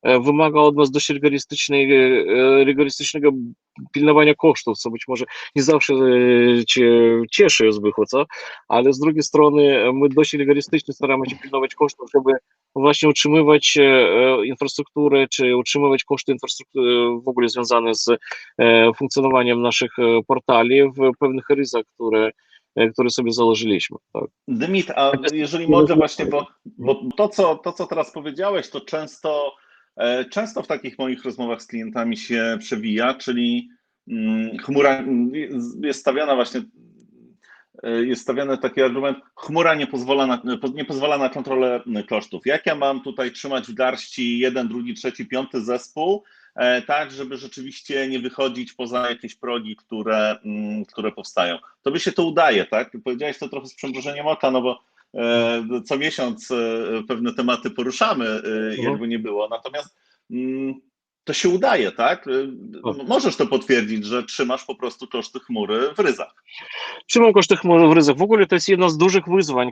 wymaga od nas dość rygorystycznego pilnowania kosztów, co być może nie zawsze Cię cieszy, Zbychu, co? Ale z drugiej strony my dość rygorystycznie staramy się pilnować kosztów, żeby właśnie utrzymywać infrastrukturę, czy utrzymywać koszty infrastruktury w ogóle związane z funkcjonowaniem naszych portali w pewnych ryzach, które sobie założyliśmy. Tak. Dymit, a jeżeli mogę właśnie, bo to, co teraz powiedziałeś, to często w takich moich rozmowach z klientami się przewija, czyli chmura jest stawiana właśnie, jest stawiany taki argument, chmura nie pozwala na kontrolę kosztów. Jak ja mam tutaj trzymać w garści jeden, drugi, trzeci, piąty zespół, tak, żeby rzeczywiście nie wychodzić poza jakieś progi, które powstają. Tobie się to udaje, tak? Powiedziałeś to trochę z przymrużeniem oka, no bo co miesiąc pewne tematy poruszamy, jakby nie było. Natomiast to się udaje, tak? Możesz to potwierdzić, że trzymasz po prostu koszty chmury w ryzach. Trzymam koszty chmury w ryzach. W ogóle to jest jedno z dużych wyzwań,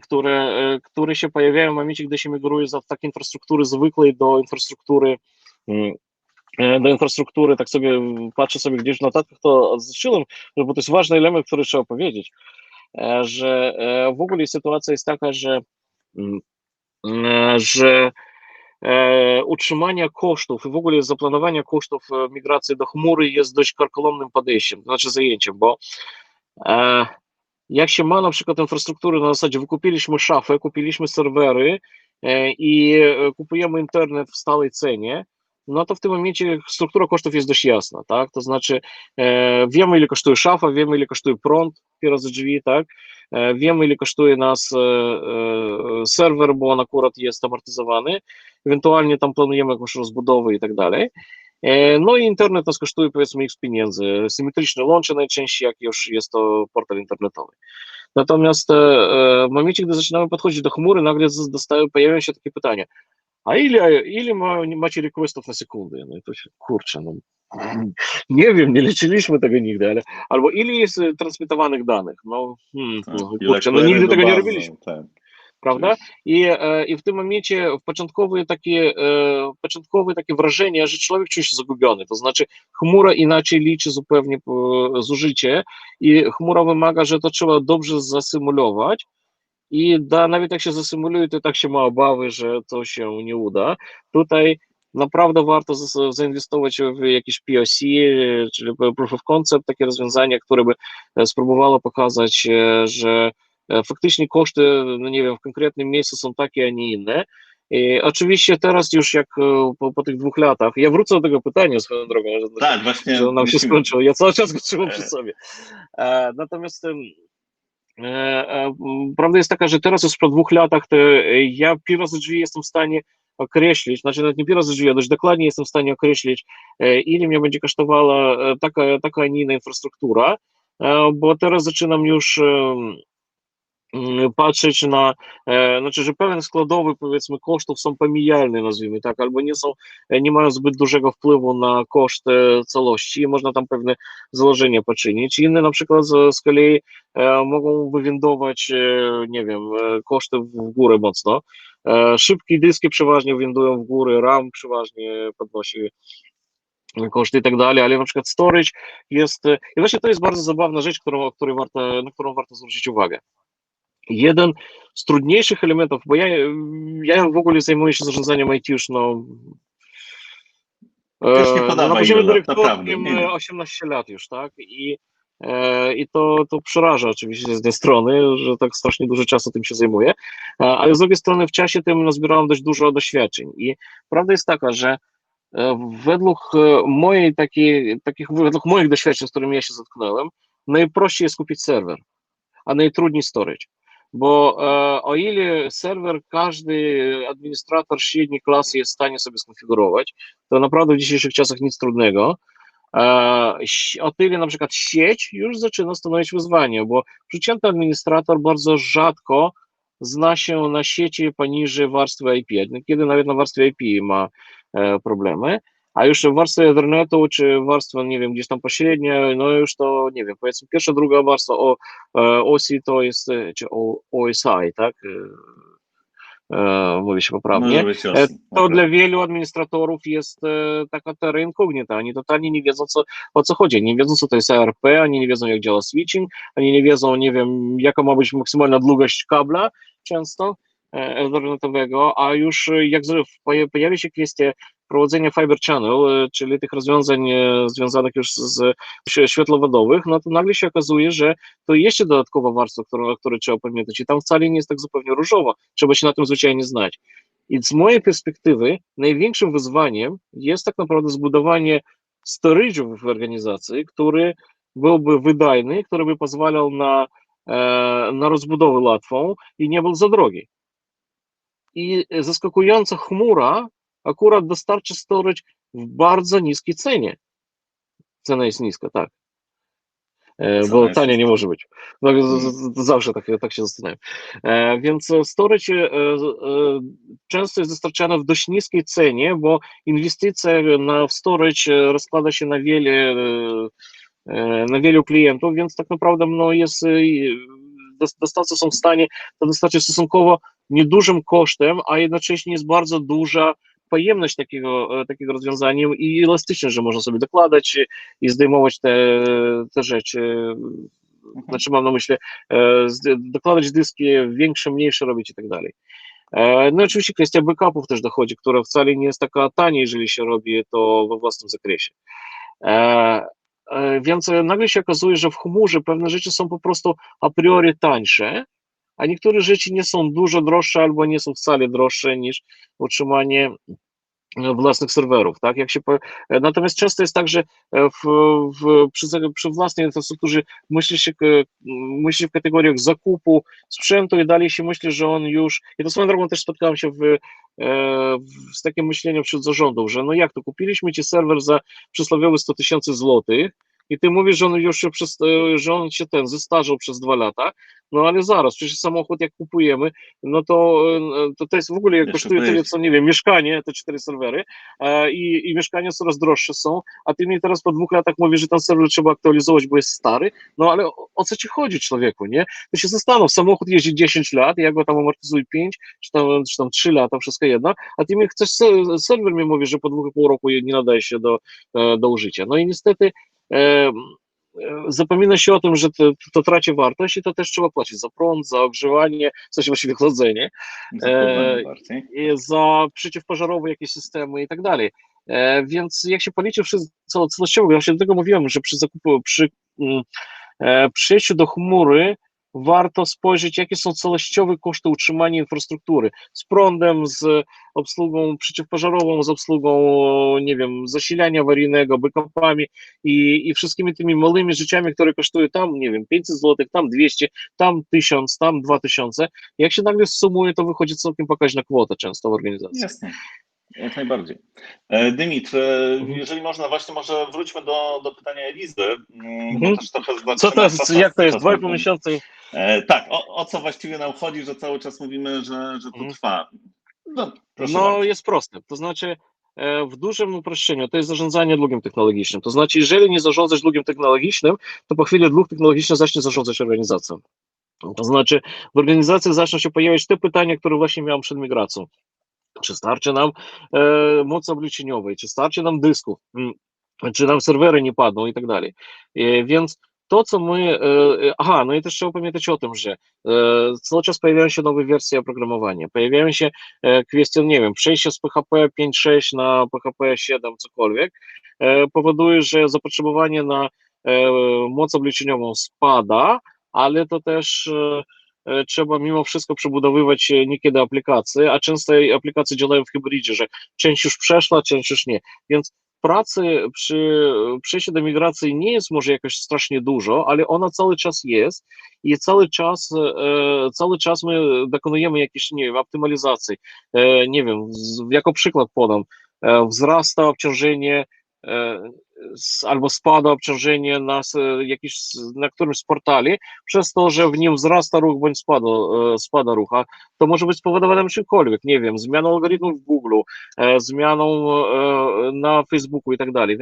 które się pojawiają w momencie, gdy się migruje z takiej infrastruktury zwykłej do infrastruktury, tak sobie patrzę sobie gdzieś w notatkach, to zaznaczyłem, bo to jest ważny element, który trzeba powiedzieć, że w ogóle sytuacja jest taka, że utrzymania kosztów i w ogóle zaplanowania kosztów migracji do chmury jest dość karkołomnym podejściem, to znaczy zajęciem, bo jak się ma na przykład infrastrukturę na zasadzie wykupiliśmy szafę, kupiliśmy serwery i kupujemy internet w stałej cenie, no to w tym momencie struktura kosztów jest dość jasna, tak? To znaczy wiemy, ile kosztuje szafa, wiemy, ile kosztuje prąd, za drzwi, tak? Wiemy, ile kosztuje nas serwer, bo on akurat jest amortyzowany, ewentualnie tam planujemy jakąś rozbudowę i tak dalej. No i internet nas kosztuje powiedzmy x pieniędzy. Symetryczne łącze najczęściej, jak już jest to portal internetowy. Natomiast w momencie, gdy zaczynamy podchodzić do chmury, nagle pojawiają się takie pytania. A ile macie requestów na sekundę? No i to się, kurczę, no nie wiem, nie liczyliśmy tego nigdy, ale albo ile jest transmitowanych danych? No, Tak. Ile kurczę, no query nigdy do tego nie bazy, robiliśmy, tak, prawda? oczywiście. I w tym momencie początkowe takie wrażenie, że człowiek czuje się zagubiony, to znaczy chmura inaczej liczy zupełnie zużycie i chmura wymaga, że to trzeba dobrze zasymulować, i nawet jak się zasymuluje, to tak się ma obawy, że to się nie uda. Tutaj naprawdę warto zainwestować w jakieś POC, czyli Proof of Concept, takie rozwiązania, które by spróbowało pokazać, że faktycznie koszty, no nie wiem, w konkretnym miejscu są takie, a nie inne. I oczywiście teraz już jak po tych 2 latach, ja wrócę do tego pytania swoją drogą, Tak, właśnie że nam się musimy. skończyło, ja cały czas go trzymam przy e, sobie. Natomiast prawda jest taka, że teraz już po 2 latach to ja pierwsze drzwi jestem w stanie określić, znaczy nawet nie pierwsze drzwi, a dość dokładnie jestem w stanie określić, ile mnie będzie kosztowała taka, a nie inna infrastruktura, bo teraz zaczynam już patrzeć na, znaczy, że pewien składowy, powiedzmy, kosztów są pomijalne, nazwijmy tak, albo nie mają zbyt dużego wpływu na koszt całości i można tam pewne założenia poczynić. Inne na przykład z kolei mogą wywindować, nie wiem, koszty w górę mocno. Szybkie dyski przeważnie windują w górę, RAM przeważnie podnosi koszty i tak dalej, ale na przykład storage jest, i właśnie to jest bardzo zabawna rzecz, na którą warto zwrócić uwagę. Jeden z trudniejszych elementów, bo ja w ogóle zajmuję się zarządzaniem IT już Też nie no na podawaj ile poziomie lat, naprawdę. dyrektorskim Nie, nie. 18 lat już, tak? I to przeraża oczywiście z jednej strony, że tak strasznie dużo czasu tym się zajmuję, ale z drugiej strony w czasie tym nazbierałem dość dużo doświadczeń i prawda jest taka, że według według moich doświadczeń, z którymi ja się zetknąłem, najprościej jest kupić serwer, a najtrudniej storage. Bo o ile serwer każdy administrator średniej klasy jest w stanie sobie skonfigurować, to naprawdę w dzisiejszych czasach nic trudnego. O tyle na przykład sieć już zaczyna stanowić wyzwanie, bo przeciętny administrator bardzo rzadko zna się na sieci poniżej warstwy IP, kiedy nawet na warstwie IP ma problemy, a już w warstwie Ethernetu, czy warstwa, nie wiem, gdzieś tam pośrednia, no już to, nie wiem, powiedzmy pierwsza, druga warstwa OSI to jest, czy OSI, tak? Mówi się Może poprawnie, być osób. to Okay. dla wielu administratorów jest taka terra incognita. Oni totalnie nie wiedzą, o co chodzi. Nie wiedzą, co to jest ARP, oni nie wiedzą, jak działa switching, oni nie wiedzą, nie wiem, jaka ma być maksymalna długość kabla często ethernetowego, a już jak pojawia się kwestia prowadzenia fiber channel, czyli tych rozwiązań związanych już z światłowodowych, no to nagle się okazuje, że to jest jeszcze dodatkowa warstwa, o której trzeba pamiętać i tam wcale nie jest tak zupełnie różowo, trzeba się na tym zwyczajnie znać. I z mojej perspektywy największym wyzwaniem jest tak naprawdę zbudowanie storage'u w organizacji, który byłby wydajny, który by pozwalał na rozbudowę łatwą i nie był za drogi. I zaskakująca chmura akurat dostarcza storage w bardzo niskiej cenie. Cena jest niska, tak. Cena Bo jest tania nie niska. może być. No, zawsze tak się zastanawiam. Więc storage często jest dostarczane w dość niskiej cenie, bo inwestycja w storage rozkłada się na wielu klientów, więc tak naprawdę no, dostawcy są w stanie to dostarczyć stosunkowo niedużym kosztem, a jednocześnie jest bardzo duża pojemność takiego rozwiązania i elastyczność, że można sobie dokładać i zdejmować te rzeczy. Mhm. Znaczy mam na myśli dokładać dyski większe, mniejsze robić i tak dalej. No i oczywiście kwestia backupów też dochodzi, która wcale nie jest taka tania, jeżeli się robi to we własnym zakresie. Więc nagle się okazuje, że w chmurze pewne rzeczy są po prostu a priori tańsze, a niektóre rzeczy nie są dużo droższe albo nie są wcale droższe niż utrzymanie własnych serwerów, tak? Natomiast często jest tak, że przy własnej infrastrukturze myśli się w kategoriach zakupu sprzętu i dalej się myśli, że on już, i to swoją drogą też spotkałem się z takim myśleniem wśród zarządów, że no jak to, kupiliśmy ci serwer za przysłowiowe 100 000 złotych i ty mówisz, że on już że on się zestarzał przez 2 lata, no ale zaraz, przecież samochód jak kupujemy, no to jest w ogóle jak Jeszcze kosztuje tyle, powiedzieć. co nie wiem, mieszkanie, te 4 serwery i mieszkania coraz droższe są, a ty mi teraz po 2 latach mówisz, że ten serwer trzeba aktualizować, bo jest stary, no ale o co ci chodzi, człowieku, nie? To się zastanów, samochód jeździ 10 lat, ja go tam amortyzuję 5, czy tam 3 lata, wszystko jedno, a ty mi chcesz, serwer mi mówi, że po 2,5 roku nie nadaje się do użycia. No i niestety zapomina się o tym, że to traci wartość i to też trzeba płacić za prąd, za ogrzewanie, w sensie właściwie chłodzenie, Za chłodzenie bardziej. i za przeciwpożarowe jakieś systemy i tak dalej. Więc jak się policzy całościowo, ja się do tego mówiłem, że przy przejściu do chmury warto spojrzeć, jakie są całościowe koszty utrzymania infrastruktury z prądem, z obsługą przeciwpożarową, z obsługą, nie wiem, zasilania awaryjnego, backupami i wszystkimi tymi małymi rzeczami, które kosztują tam, nie wiem, 500 zł, tam 200, tam 1000, tam 2000. Jak się nagle sumuje, to wychodzi całkiem pokaźna kwota często w organizacji. Jasne. Jak najbardziej. Dymit, jeżeli można, właśnie może wróćmy do pytania Elizy, bo też trochę Co to jest, jak to jest, 2,5 miesiąca? Tak, o co właściwie nam chodzi, że cały czas mówimy, że to trwa. No, proszę bardzo. Jest proste, to znaczy w dużym uproszczeniu to jest zarządzanie długiem technologicznym, to znaczy jeżeli nie zarządzasz długiem technologicznym, to po chwili dług technologiczny zacznie zarządzać organizacją. To znaczy w organizacji zaczną się pojawiać te pytania, które właśnie miałem przed migracją. Czy starczy nam mocy obliczeniowej, czy starczy nam dysków, czy nam serwery nie padną i tak dalej. Więc to, co my. No i też trzeba pamiętać o tym, że cały czas pojawiają się nowe wersje oprogramowania, pojawiają się kwestie, nie wiem, przejście z PHP 5.6 na PHP 7, cokolwiek, powoduje, że zapotrzebowanie na moc obliczeniową spada, ale to też trzeba mimo wszystko przebudowywać niekiedy aplikacje, a często aplikacje działają w hybrydzie, że część już przeszła, część już nie. Więc pracy przy przejściu do migracji nie jest może jakoś strasznie dużo, ale ona cały czas jest i cały czas my dokonujemy jakiejś, nie wiem, optymalizacji. Nie wiem, jako przykład podam, wzrasta obciążenie albo spada obciążenie na którymś z portali, przez to, że w nim wzrasta ruch bądź spada ruch, a to może być spowodowane czymkolwiek, nie wiem, zmianą algorytmów w Google, zmianą na Facebooku i tak dalej,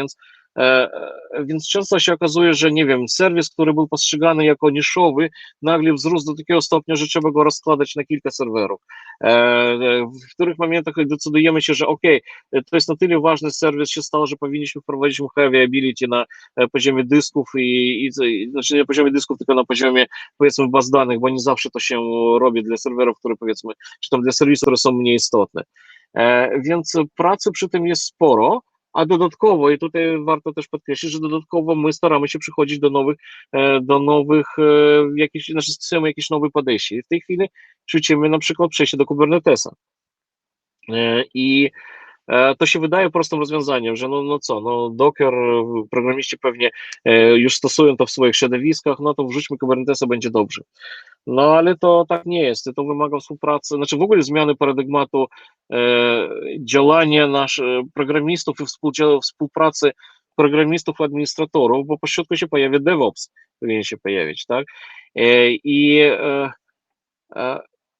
więc często się okazuje, że nie wiem, serwis, który był postrzegany jako niszowy, nagle wzrósł do takiego stopnia, że trzeba go rozkładać na kilka serwerów, w których momentach decydujemy się, że okej, to jest na tyle ważny serwis się stało, że powinniśmy wprowadzić mu heavy ability na poziomie dysków znaczy nie na poziomie dysków, tylko na poziomie, powiedzmy, baz danych, bo nie zawsze to się robi dla serwerów, które, powiedzmy, czy tam dla serwisów, które są mniej istotne. Więc pracy przy tym jest sporo, a dodatkowo, i tutaj warto też podkreślić, że dodatkowo my staramy się przychodzić do nowych znaczy stosujemy jakieś nowe podejście. I w tej chwili ćwiczymy na przykład przejście do Kubernetesa. I to się wydaje prostym rozwiązaniem, że Docker, programiści pewnie już stosują to w swoich środowiskach, no to wrzućmy Kubernetesa, będzie dobrze. No ale to tak nie jest, to wymaga współpracy, znaczy w ogóle zmiany paradygmatu działania programistów i współpracy programistów i administratorów, bo pośrodku się pojawia DevOps, powinien się pojawić, tak?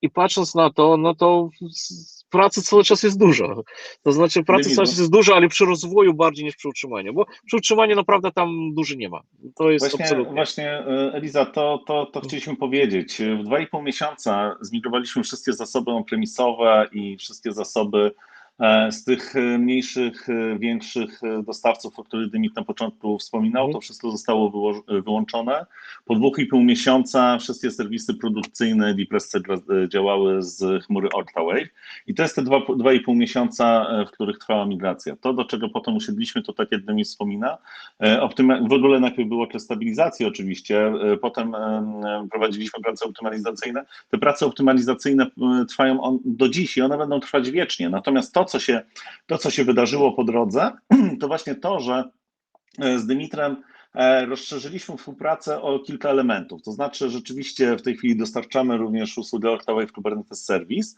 I patrząc na to, no to pracy cały czas jest dużo. To znaczy pracy cały czas jest dużo, ale przy rozwoju bardziej niż przy utrzymaniu, bo przy utrzymaniu naprawdę tam duży nie ma. To jest absolutnie. Właśnie Eliza, to chcieliśmy powiedzieć. W 2,5 miesiąca zmigrowaliśmy wszystkie zasoby on-premisowe i wszystkie zasoby Z tych mniejszych, większych dostawców, o których Dymit na początku wspominał, to wszystko zostało wyłączone. Po 2,5 miesiąca wszystkie serwisy produkcyjne Deeppressce działały z chmury OrtaWave i to jest te 2,5 miesiąca, w których trwała migracja. To, do czego potem usiedliśmy, to tak jak Dymit wspomina, w ogóle najpierw było te stabilizacje oczywiście, potem prowadziliśmy prace optymalizacyjne. Te prace optymalizacyjne trwają do dziś i one będą trwać wiecznie. Natomiast to, co się wydarzyło po drodze, to właśnie to, że z Dymitrem rozszerzyliśmy współpracę o kilka elementów. To znaczy, rzeczywiście w tej chwili dostarczamy również usługę OrtaWave Kubernetes Service,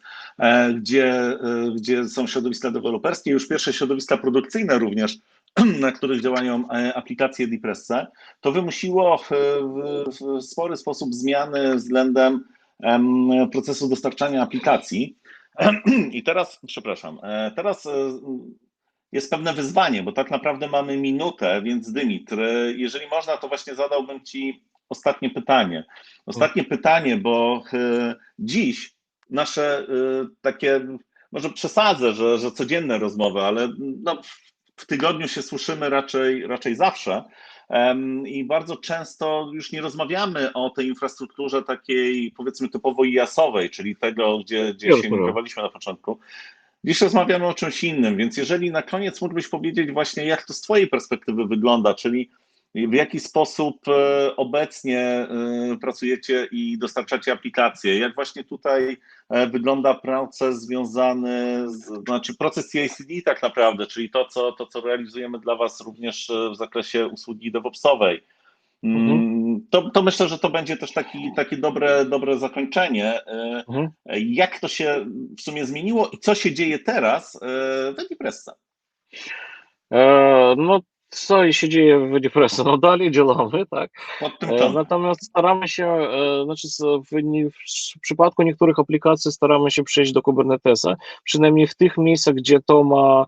gdzie są środowiska deweloperskie, już pierwsze środowiska produkcyjne również, na których działają aplikacje Deeppressce. To wymusiło w spory sposób zmiany względem procesu dostarczania aplikacji. I teraz, przepraszam, teraz jest pewne wyzwanie, bo tak naprawdę mamy minutę, więc Dymitr, jeżeli można, to właśnie zadałbym Ci ostatnie pytanie. Ostatnie pytanie, bo dziś nasze takie, może przesadzę, że codzienne rozmowy, ale no, w tygodniu się słyszymy raczej zawsze. I bardzo często już nie rozmawiamy o tej infrastrukturze takiej, powiedzmy, typowo IaaS-owej, czyli tego, gdzie się migrowaliśmy na początku. Dziś rozmawiamy o czymś innym, więc jeżeli na koniec mógłbyś powiedzieć właśnie, jak to z Twojej perspektywy wygląda, czyli w jaki sposób obecnie pracujecie i dostarczacie aplikacje, jak właśnie tutaj wygląda proces związany, znaczy proces CI/CD tak naprawdę, czyli to, co realizujemy dla Was również w zakresie usługi DevOpsowej. To myślę, że to będzie też takie dobre zakończenie. Jak to się w sumie zmieniło i co się dzieje teraz w Deeppressce? No, co się dzieje w Deeppressce? No dalej działamy, tak? Pod tym kątem. Natomiast staramy się, znaczy w przypadku niektórych aplikacji staramy się przejść do Kubernetesa, przynajmniej w tych miejscach, gdzie to ma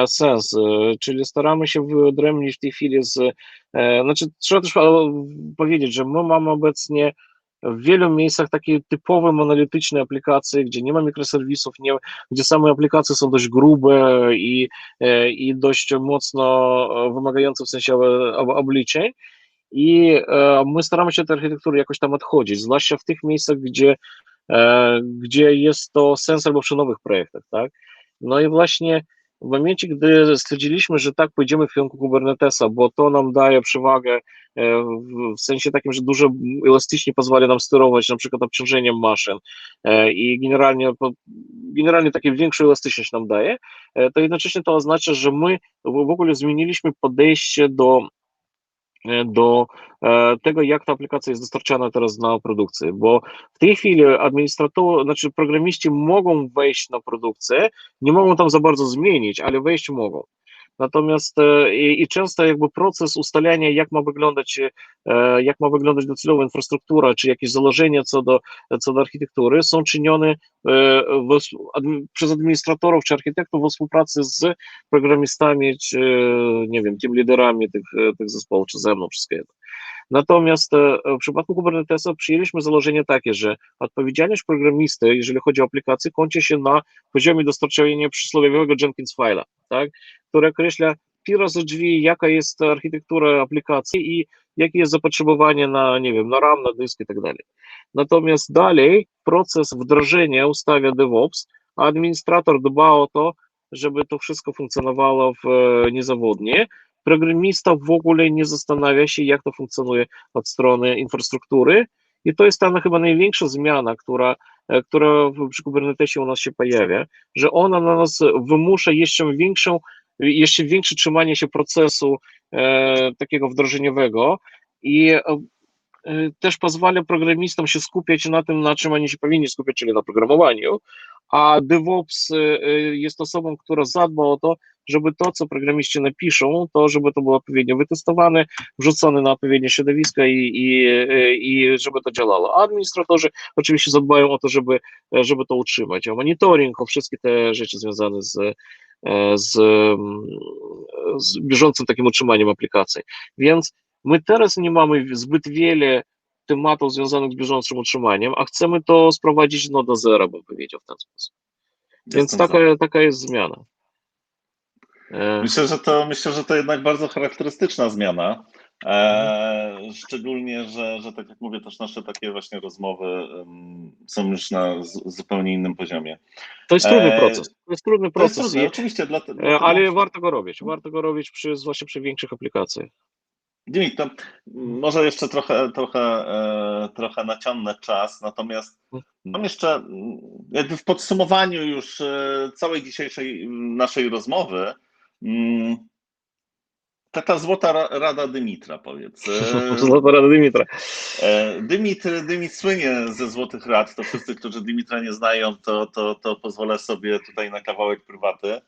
sens, czyli staramy się wyodrębnić w tej chwili znaczy trzeba też powiedzieć, że my mamy obecnie w wielu miejscach takie typowe monolityczne aplikacje, gdzie nie ma mikroserwisów, gdzie same aplikacje są dość grube i dość mocno wymagające w sensie obliczeń. I my staramy się od architektury jakoś tam odchodzić, zwłaszcza w tych miejscach, gdzie jest to sens albo przy nowych projektach, tak? No i właśnie w momencie, gdy stwierdziliśmy, że tak, pójdziemy w kierunku Kubernetesa, bo to nam daje przewagę w sensie takim, że dużo elastycznie pozwala nam sterować na przykład obciążeniem maszyn i generalnie takie większą elastyczność nam daje, to jednocześnie to oznacza, że my w ogóle zmieniliśmy podejście do tego, jak ta aplikacja jest dostarczana teraz na produkcję, bo w tej chwili znaczy programiści mogą wejść na produkcję, nie mogą tam za bardzo zmienić, ale wejść mogą. Natomiast i często jakby proces ustalania, jak ma wyglądać docelowa infrastruktura, czy jakieś założenia co do architektury są czynione przez administratorów czy architektów we współpracy z programistami, czy nie wiem, team liderami tych zespołów, czy ze mną, wszystko jedno. Natomiast w przypadku Kubernetesa przyjęliśmy założenie takie, że odpowiedzialność programisty, jeżeli chodzi o aplikację, kończy się na poziomie dostarczania przysłowiowego Jenkins file'a, tak, który określa pi za drzwi, jaka jest architektura aplikacji i jakie jest zapotrzebowanie na, nie wiem, na RAM, na dysk i tak dalej. Natomiast dalej proces wdrożenia ustawia DevOps, a administrator dba o to, żeby to wszystko funkcjonowało niezawodnie. Programista w ogóle nie zastanawia się, jak to funkcjonuje od strony infrastruktury i to jest ta chyba największa zmiana, która przy Kubernetesie u nas się pojawia, że ona na nas wymusza jeszcze większe trzymanie się procesu takiego wdrożeniowego i też pozwala programistom się skupiać na tym, na czym oni się powinni skupiać, czyli na programowaniu, a DevOps jest osobą, która zadba o to, żeby to, co programiści napiszą, to żeby to było odpowiednio wytestowane, wrzucone na odpowiednie środowisko i żeby to działało. A administratorzy oczywiście zadbają o to, żeby to utrzymać, o monitoring, o wszystkie te rzeczy związane z, z bieżącym takim utrzymaniem aplikacji. Więc my teraz nie mamy zbyt wiele tematów związanych z bieżącym utrzymaniem, a chcemy to sprowadzić do zera, bym powiedział w ten sposób. Więc taka jest zmiana. E, Myślę, że to jednak bardzo charakterystyczna zmiana. mhm. Szczególnie, że tak jak mówię, też nasze takie właśnie rozmowy są już na zupełnie innym poziomie. To jest trudny E, proces. To jest trudny to jest proces, trudne, oczywiście, dlatego ale warto go robić. Warto go robić zwłaszcza przy większych aplikacjach. Dimi, to może jeszcze trochę naciągnę czas, natomiast mam jeszcze jakby w podsumowaniu już całej dzisiejszej naszej rozmowy, mm, taka złota rada Dymitra, powiedz. Złota rada Dymitra. Dymit słynie ze złotych rad, to wszyscy, którzy Dymitra nie znają, to pozwolę sobie tutaj na kawałek prywaty.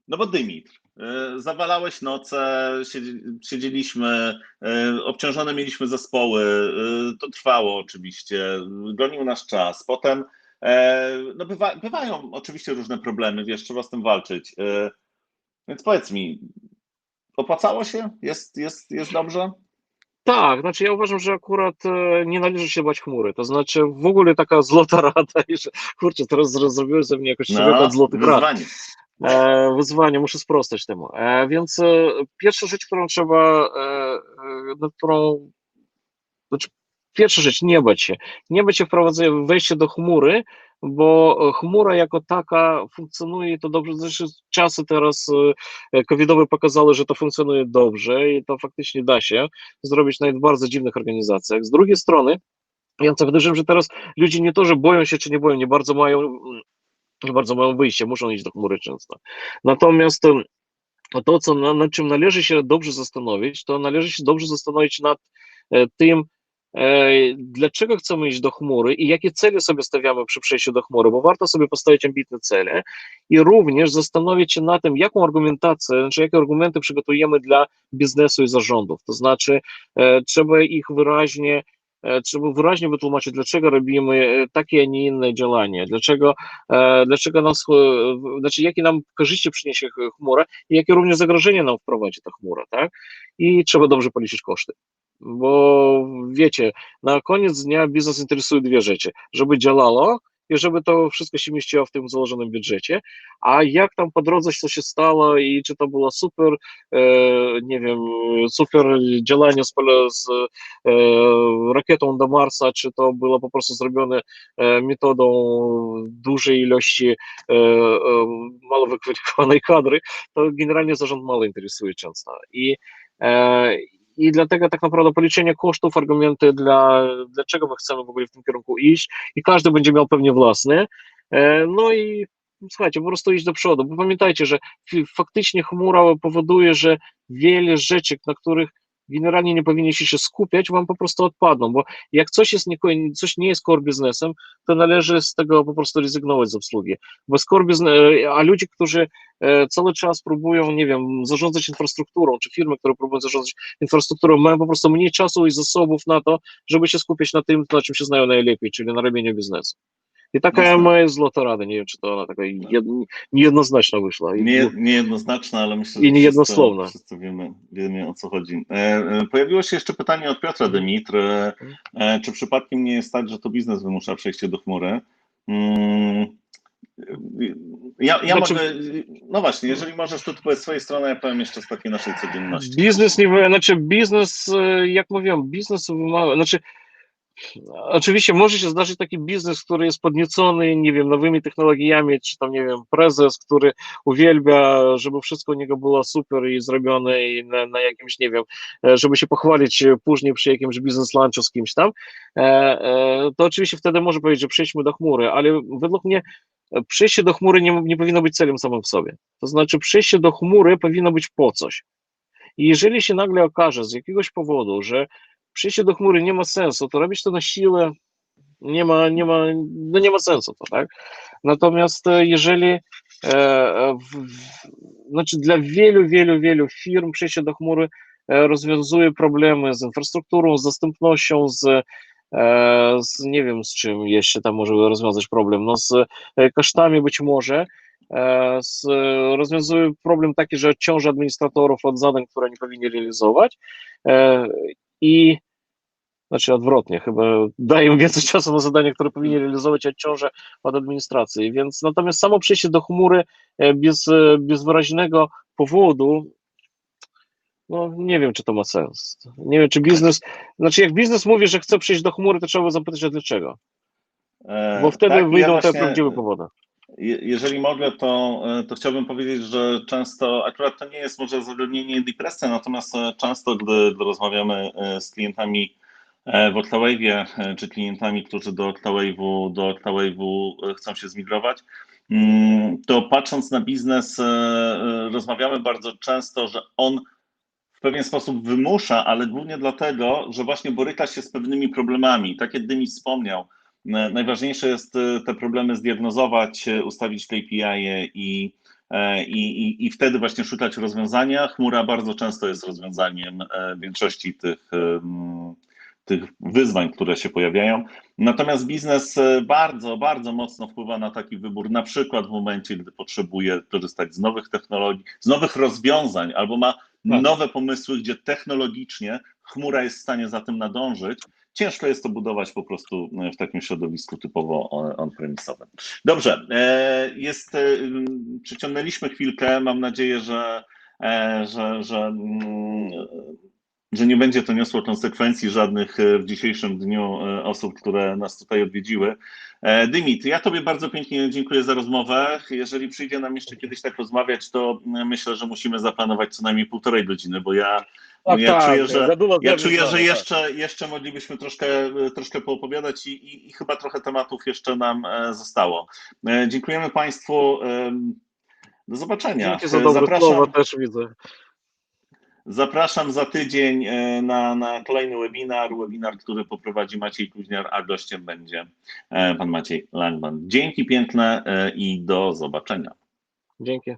No bo Dymitr, zawalałeś noce, siedzieliśmy, obciążone mieliśmy zespoły, to trwało oczywiście, gonił nas czas. Potem no bywają oczywiście różne problemy, wiesz, trzeba z tym walczyć. Więc powiedz mi, opłacało się? Jest dobrze? Tak, znaczy ja uważam, że akurat nie należy się bać chmury. To znaczy w ogóle taka złota rada, i że kurczę, teraz zrobiłem ze mnie jakoś człowieka od No, złotych rad. wyzwanie. Wyzwanie, muszę sprostać temu. Więc pierwsza rzecz, którą trzeba, nad którą, znaczy pierwsza rzecz, nie bać się. Nie bać się wprowadzenia, wejście do chmury, bo chmura jako taka funkcjonuje i to dobrze. Zresztą czasy teraz covidowe pokazały, że to funkcjonuje dobrze i to faktycznie da się zrobić nawet w bardzo dziwnych organizacjach. Z drugiej strony, ja zauważyłem, że teraz ludzie nie to, że boją się czy nie boją, nie bardzo mają wyjście, muszą iść do chmury często. Natomiast to, nad czym należy się dobrze zastanowić, to należy się dobrze zastanowić nad tym, dlaczego chcemy iść do chmury i jakie cele sobie stawiamy przy przejściu do chmury, bo warto sobie postawić ambitne cele i również zastanowić się nad tym, jaką argumentację, znaczy jakie argumenty przygotujemy dla biznesu i zarządów. To znaczy, trzeba wyraźnie wytłumaczyć, dlaczego robimy takie, a nie inne działanie, dlaczego znaczy jakie nam korzyści przyniesie chmura i jakie również zagrożenie nam wprowadzi ta chmura, tak? I trzeba dobrze policzyć koszty. Bo wiecie, na koniec dnia biznes interesuje dwie rzeczy, żeby działało i żeby to wszystko się mieściło w tym założonym budżecie, a jak tam po drodze co się stało i czy to było super, nie wiem, super działanie z rakietą do Marsa, czy to było po prostu zrobione metodą dużej ilości mało wykwalifikowanej kadry, to generalnie zarząd mało interesuje często. I dlatego tak naprawdę policzenie kosztów, argumenty, dlaczego my chcemy w ogóle w tym kierunku iść, i każdy będzie miał pewnie własny. No i słuchajcie, po prostu iść do przodu, bo pamiętajcie, że faktycznie chmura powoduje, że wiele rzeczy, na których generalnie nie powinniście się skupiać, wam po prostu odpadną, bo jak coś nie jest core biznesem, to należy z tego po prostu rezygnować z obsługi, bo a ludzie, którzy cały czas próbują, nie wiem, zarządzać infrastrukturą, czy firmy, które próbują zarządzać infrastrukturą, mają po prostu mniej czasu i zasobów na to, żeby się skupiać na tym, na czym się znają najlepiej, czyli na robieniu biznesu. I taka Jasne. moja złota rada, nie wiem, czy to ona taka niejednoznaczna wyszła Niejednoznaczna, ale myślę, i że niejednosłowna. wszyscy wiemy o co chodzi. Pojawiło się jeszcze pytanie od Piotra Dymitr. Czy przypadkiem nie jest tak, że to biznes wymusza przejście do chmury? Mm, Ja Znaczy, mogę, no właśnie, jeżeli możesz, to z swojej strony, ja powiem jeszcze z takiej naszej codzienności. biznes, jak mówiłem, biznes wymaga, znaczy oczywiście może się zdarzyć taki biznes, który jest podniecony, nie wiem, nowymi technologiami, czy tam, nie wiem, prezes, który uwielbia, żeby wszystko u niego było super i zrobione i na jakimś, nie wiem, żeby się pochwalić później przy jakimś biznes lunchu z kimś tam, to oczywiście wtedy może powiedzieć, że przejdźmy do chmury, ale według mnie przejście do chmury nie powinno być celem samym w sobie. To znaczy przejście do chmury powinno być po coś. I jeżeli się nagle okaże z jakiegoś powodu, że przyjście do chmury nie ma sensu, to robić to na siłę no nie ma sensu to, tak? Natomiast jeżeli znaczy dla wielu firm przejście do chmury rozwiązuje problemy z infrastrukturą, z dostępnością, nie wiem z czym jeszcze tam może rozwiązać problem, no z kosztami być może, rozwiązuje problem taki, że odciąża administratorów od zadań, które nie powinni realizować, i Znaczy odwrotnie, chyba dają więcej czasu na zadania, które powinni realizować, a ciążę od administracji. Więc natomiast samo przejście do chmury bez wyraźnego powodu, no nie wiem, czy to ma sens. Nie wiem, czy biznes, znaczy jak biznes mówi, że chce przejść do chmury, to trzeba zapytać, a dlaczego? Bo wtedy Tak, i ja wyjdą te właśnie, prawdziwe powody. jeżeli mogę, to chciałbym powiedzieć, że często, akurat to nie jest może zagadnienie depresji, natomiast często, gdy rozmawiamy z klientami w Octawave'ie, czy klientami, którzy do Octawave'u chcą się zmigrować, to patrząc na biznes, rozmawiamy bardzo często, że on w pewien sposób wymusza, ale głównie dlatego, że właśnie boryka się z pewnymi problemami. Tak jak Dymi wspomniał, najważniejsze jest te problemy zdiagnozować, ustawić KPI i wtedy właśnie szukać rozwiązania. Chmura bardzo często jest rozwiązaniem większości tych wyzwań, które się pojawiają. Natomiast biznes bardzo, bardzo mocno wpływa na taki wybór, na przykład w momencie, gdy potrzebuje korzystać z nowych technologii, z nowych rozwiązań, albo ma Tak. nowe pomysły, gdzie technologicznie chmura jest w stanie za tym nadążyć. Ciężko jest to budować po prostu w takim środowisku typowo on-premisowym. Dobrze, przyciągnęliśmy chwilkę. Mam nadzieję, że nie będzie to niosło konsekwencji żadnych w dzisiejszym dniu osób, które nas tutaj odwiedziły. Dymit, ja Tobie bardzo pięknie dziękuję za rozmowę. Jeżeli przyjdzie nam jeszcze kiedyś tak rozmawiać, to myślę, że musimy zaplanować co najmniej 1,5 godziny, bo ja Tak, czuję, że jeszcze moglibyśmy troszkę poopowiadać i chyba trochę tematów jeszcze nam zostało. Dziękujemy Państwu. Do zobaczenia. Dzięki za dobre słowa, też widzę. Zapraszam za tydzień na kolejny webinar, który poprowadzi Maciej Kuźniar, a gościem będzie pan Maciej Langman. Dzięki piękne i do zobaczenia. Dzięki.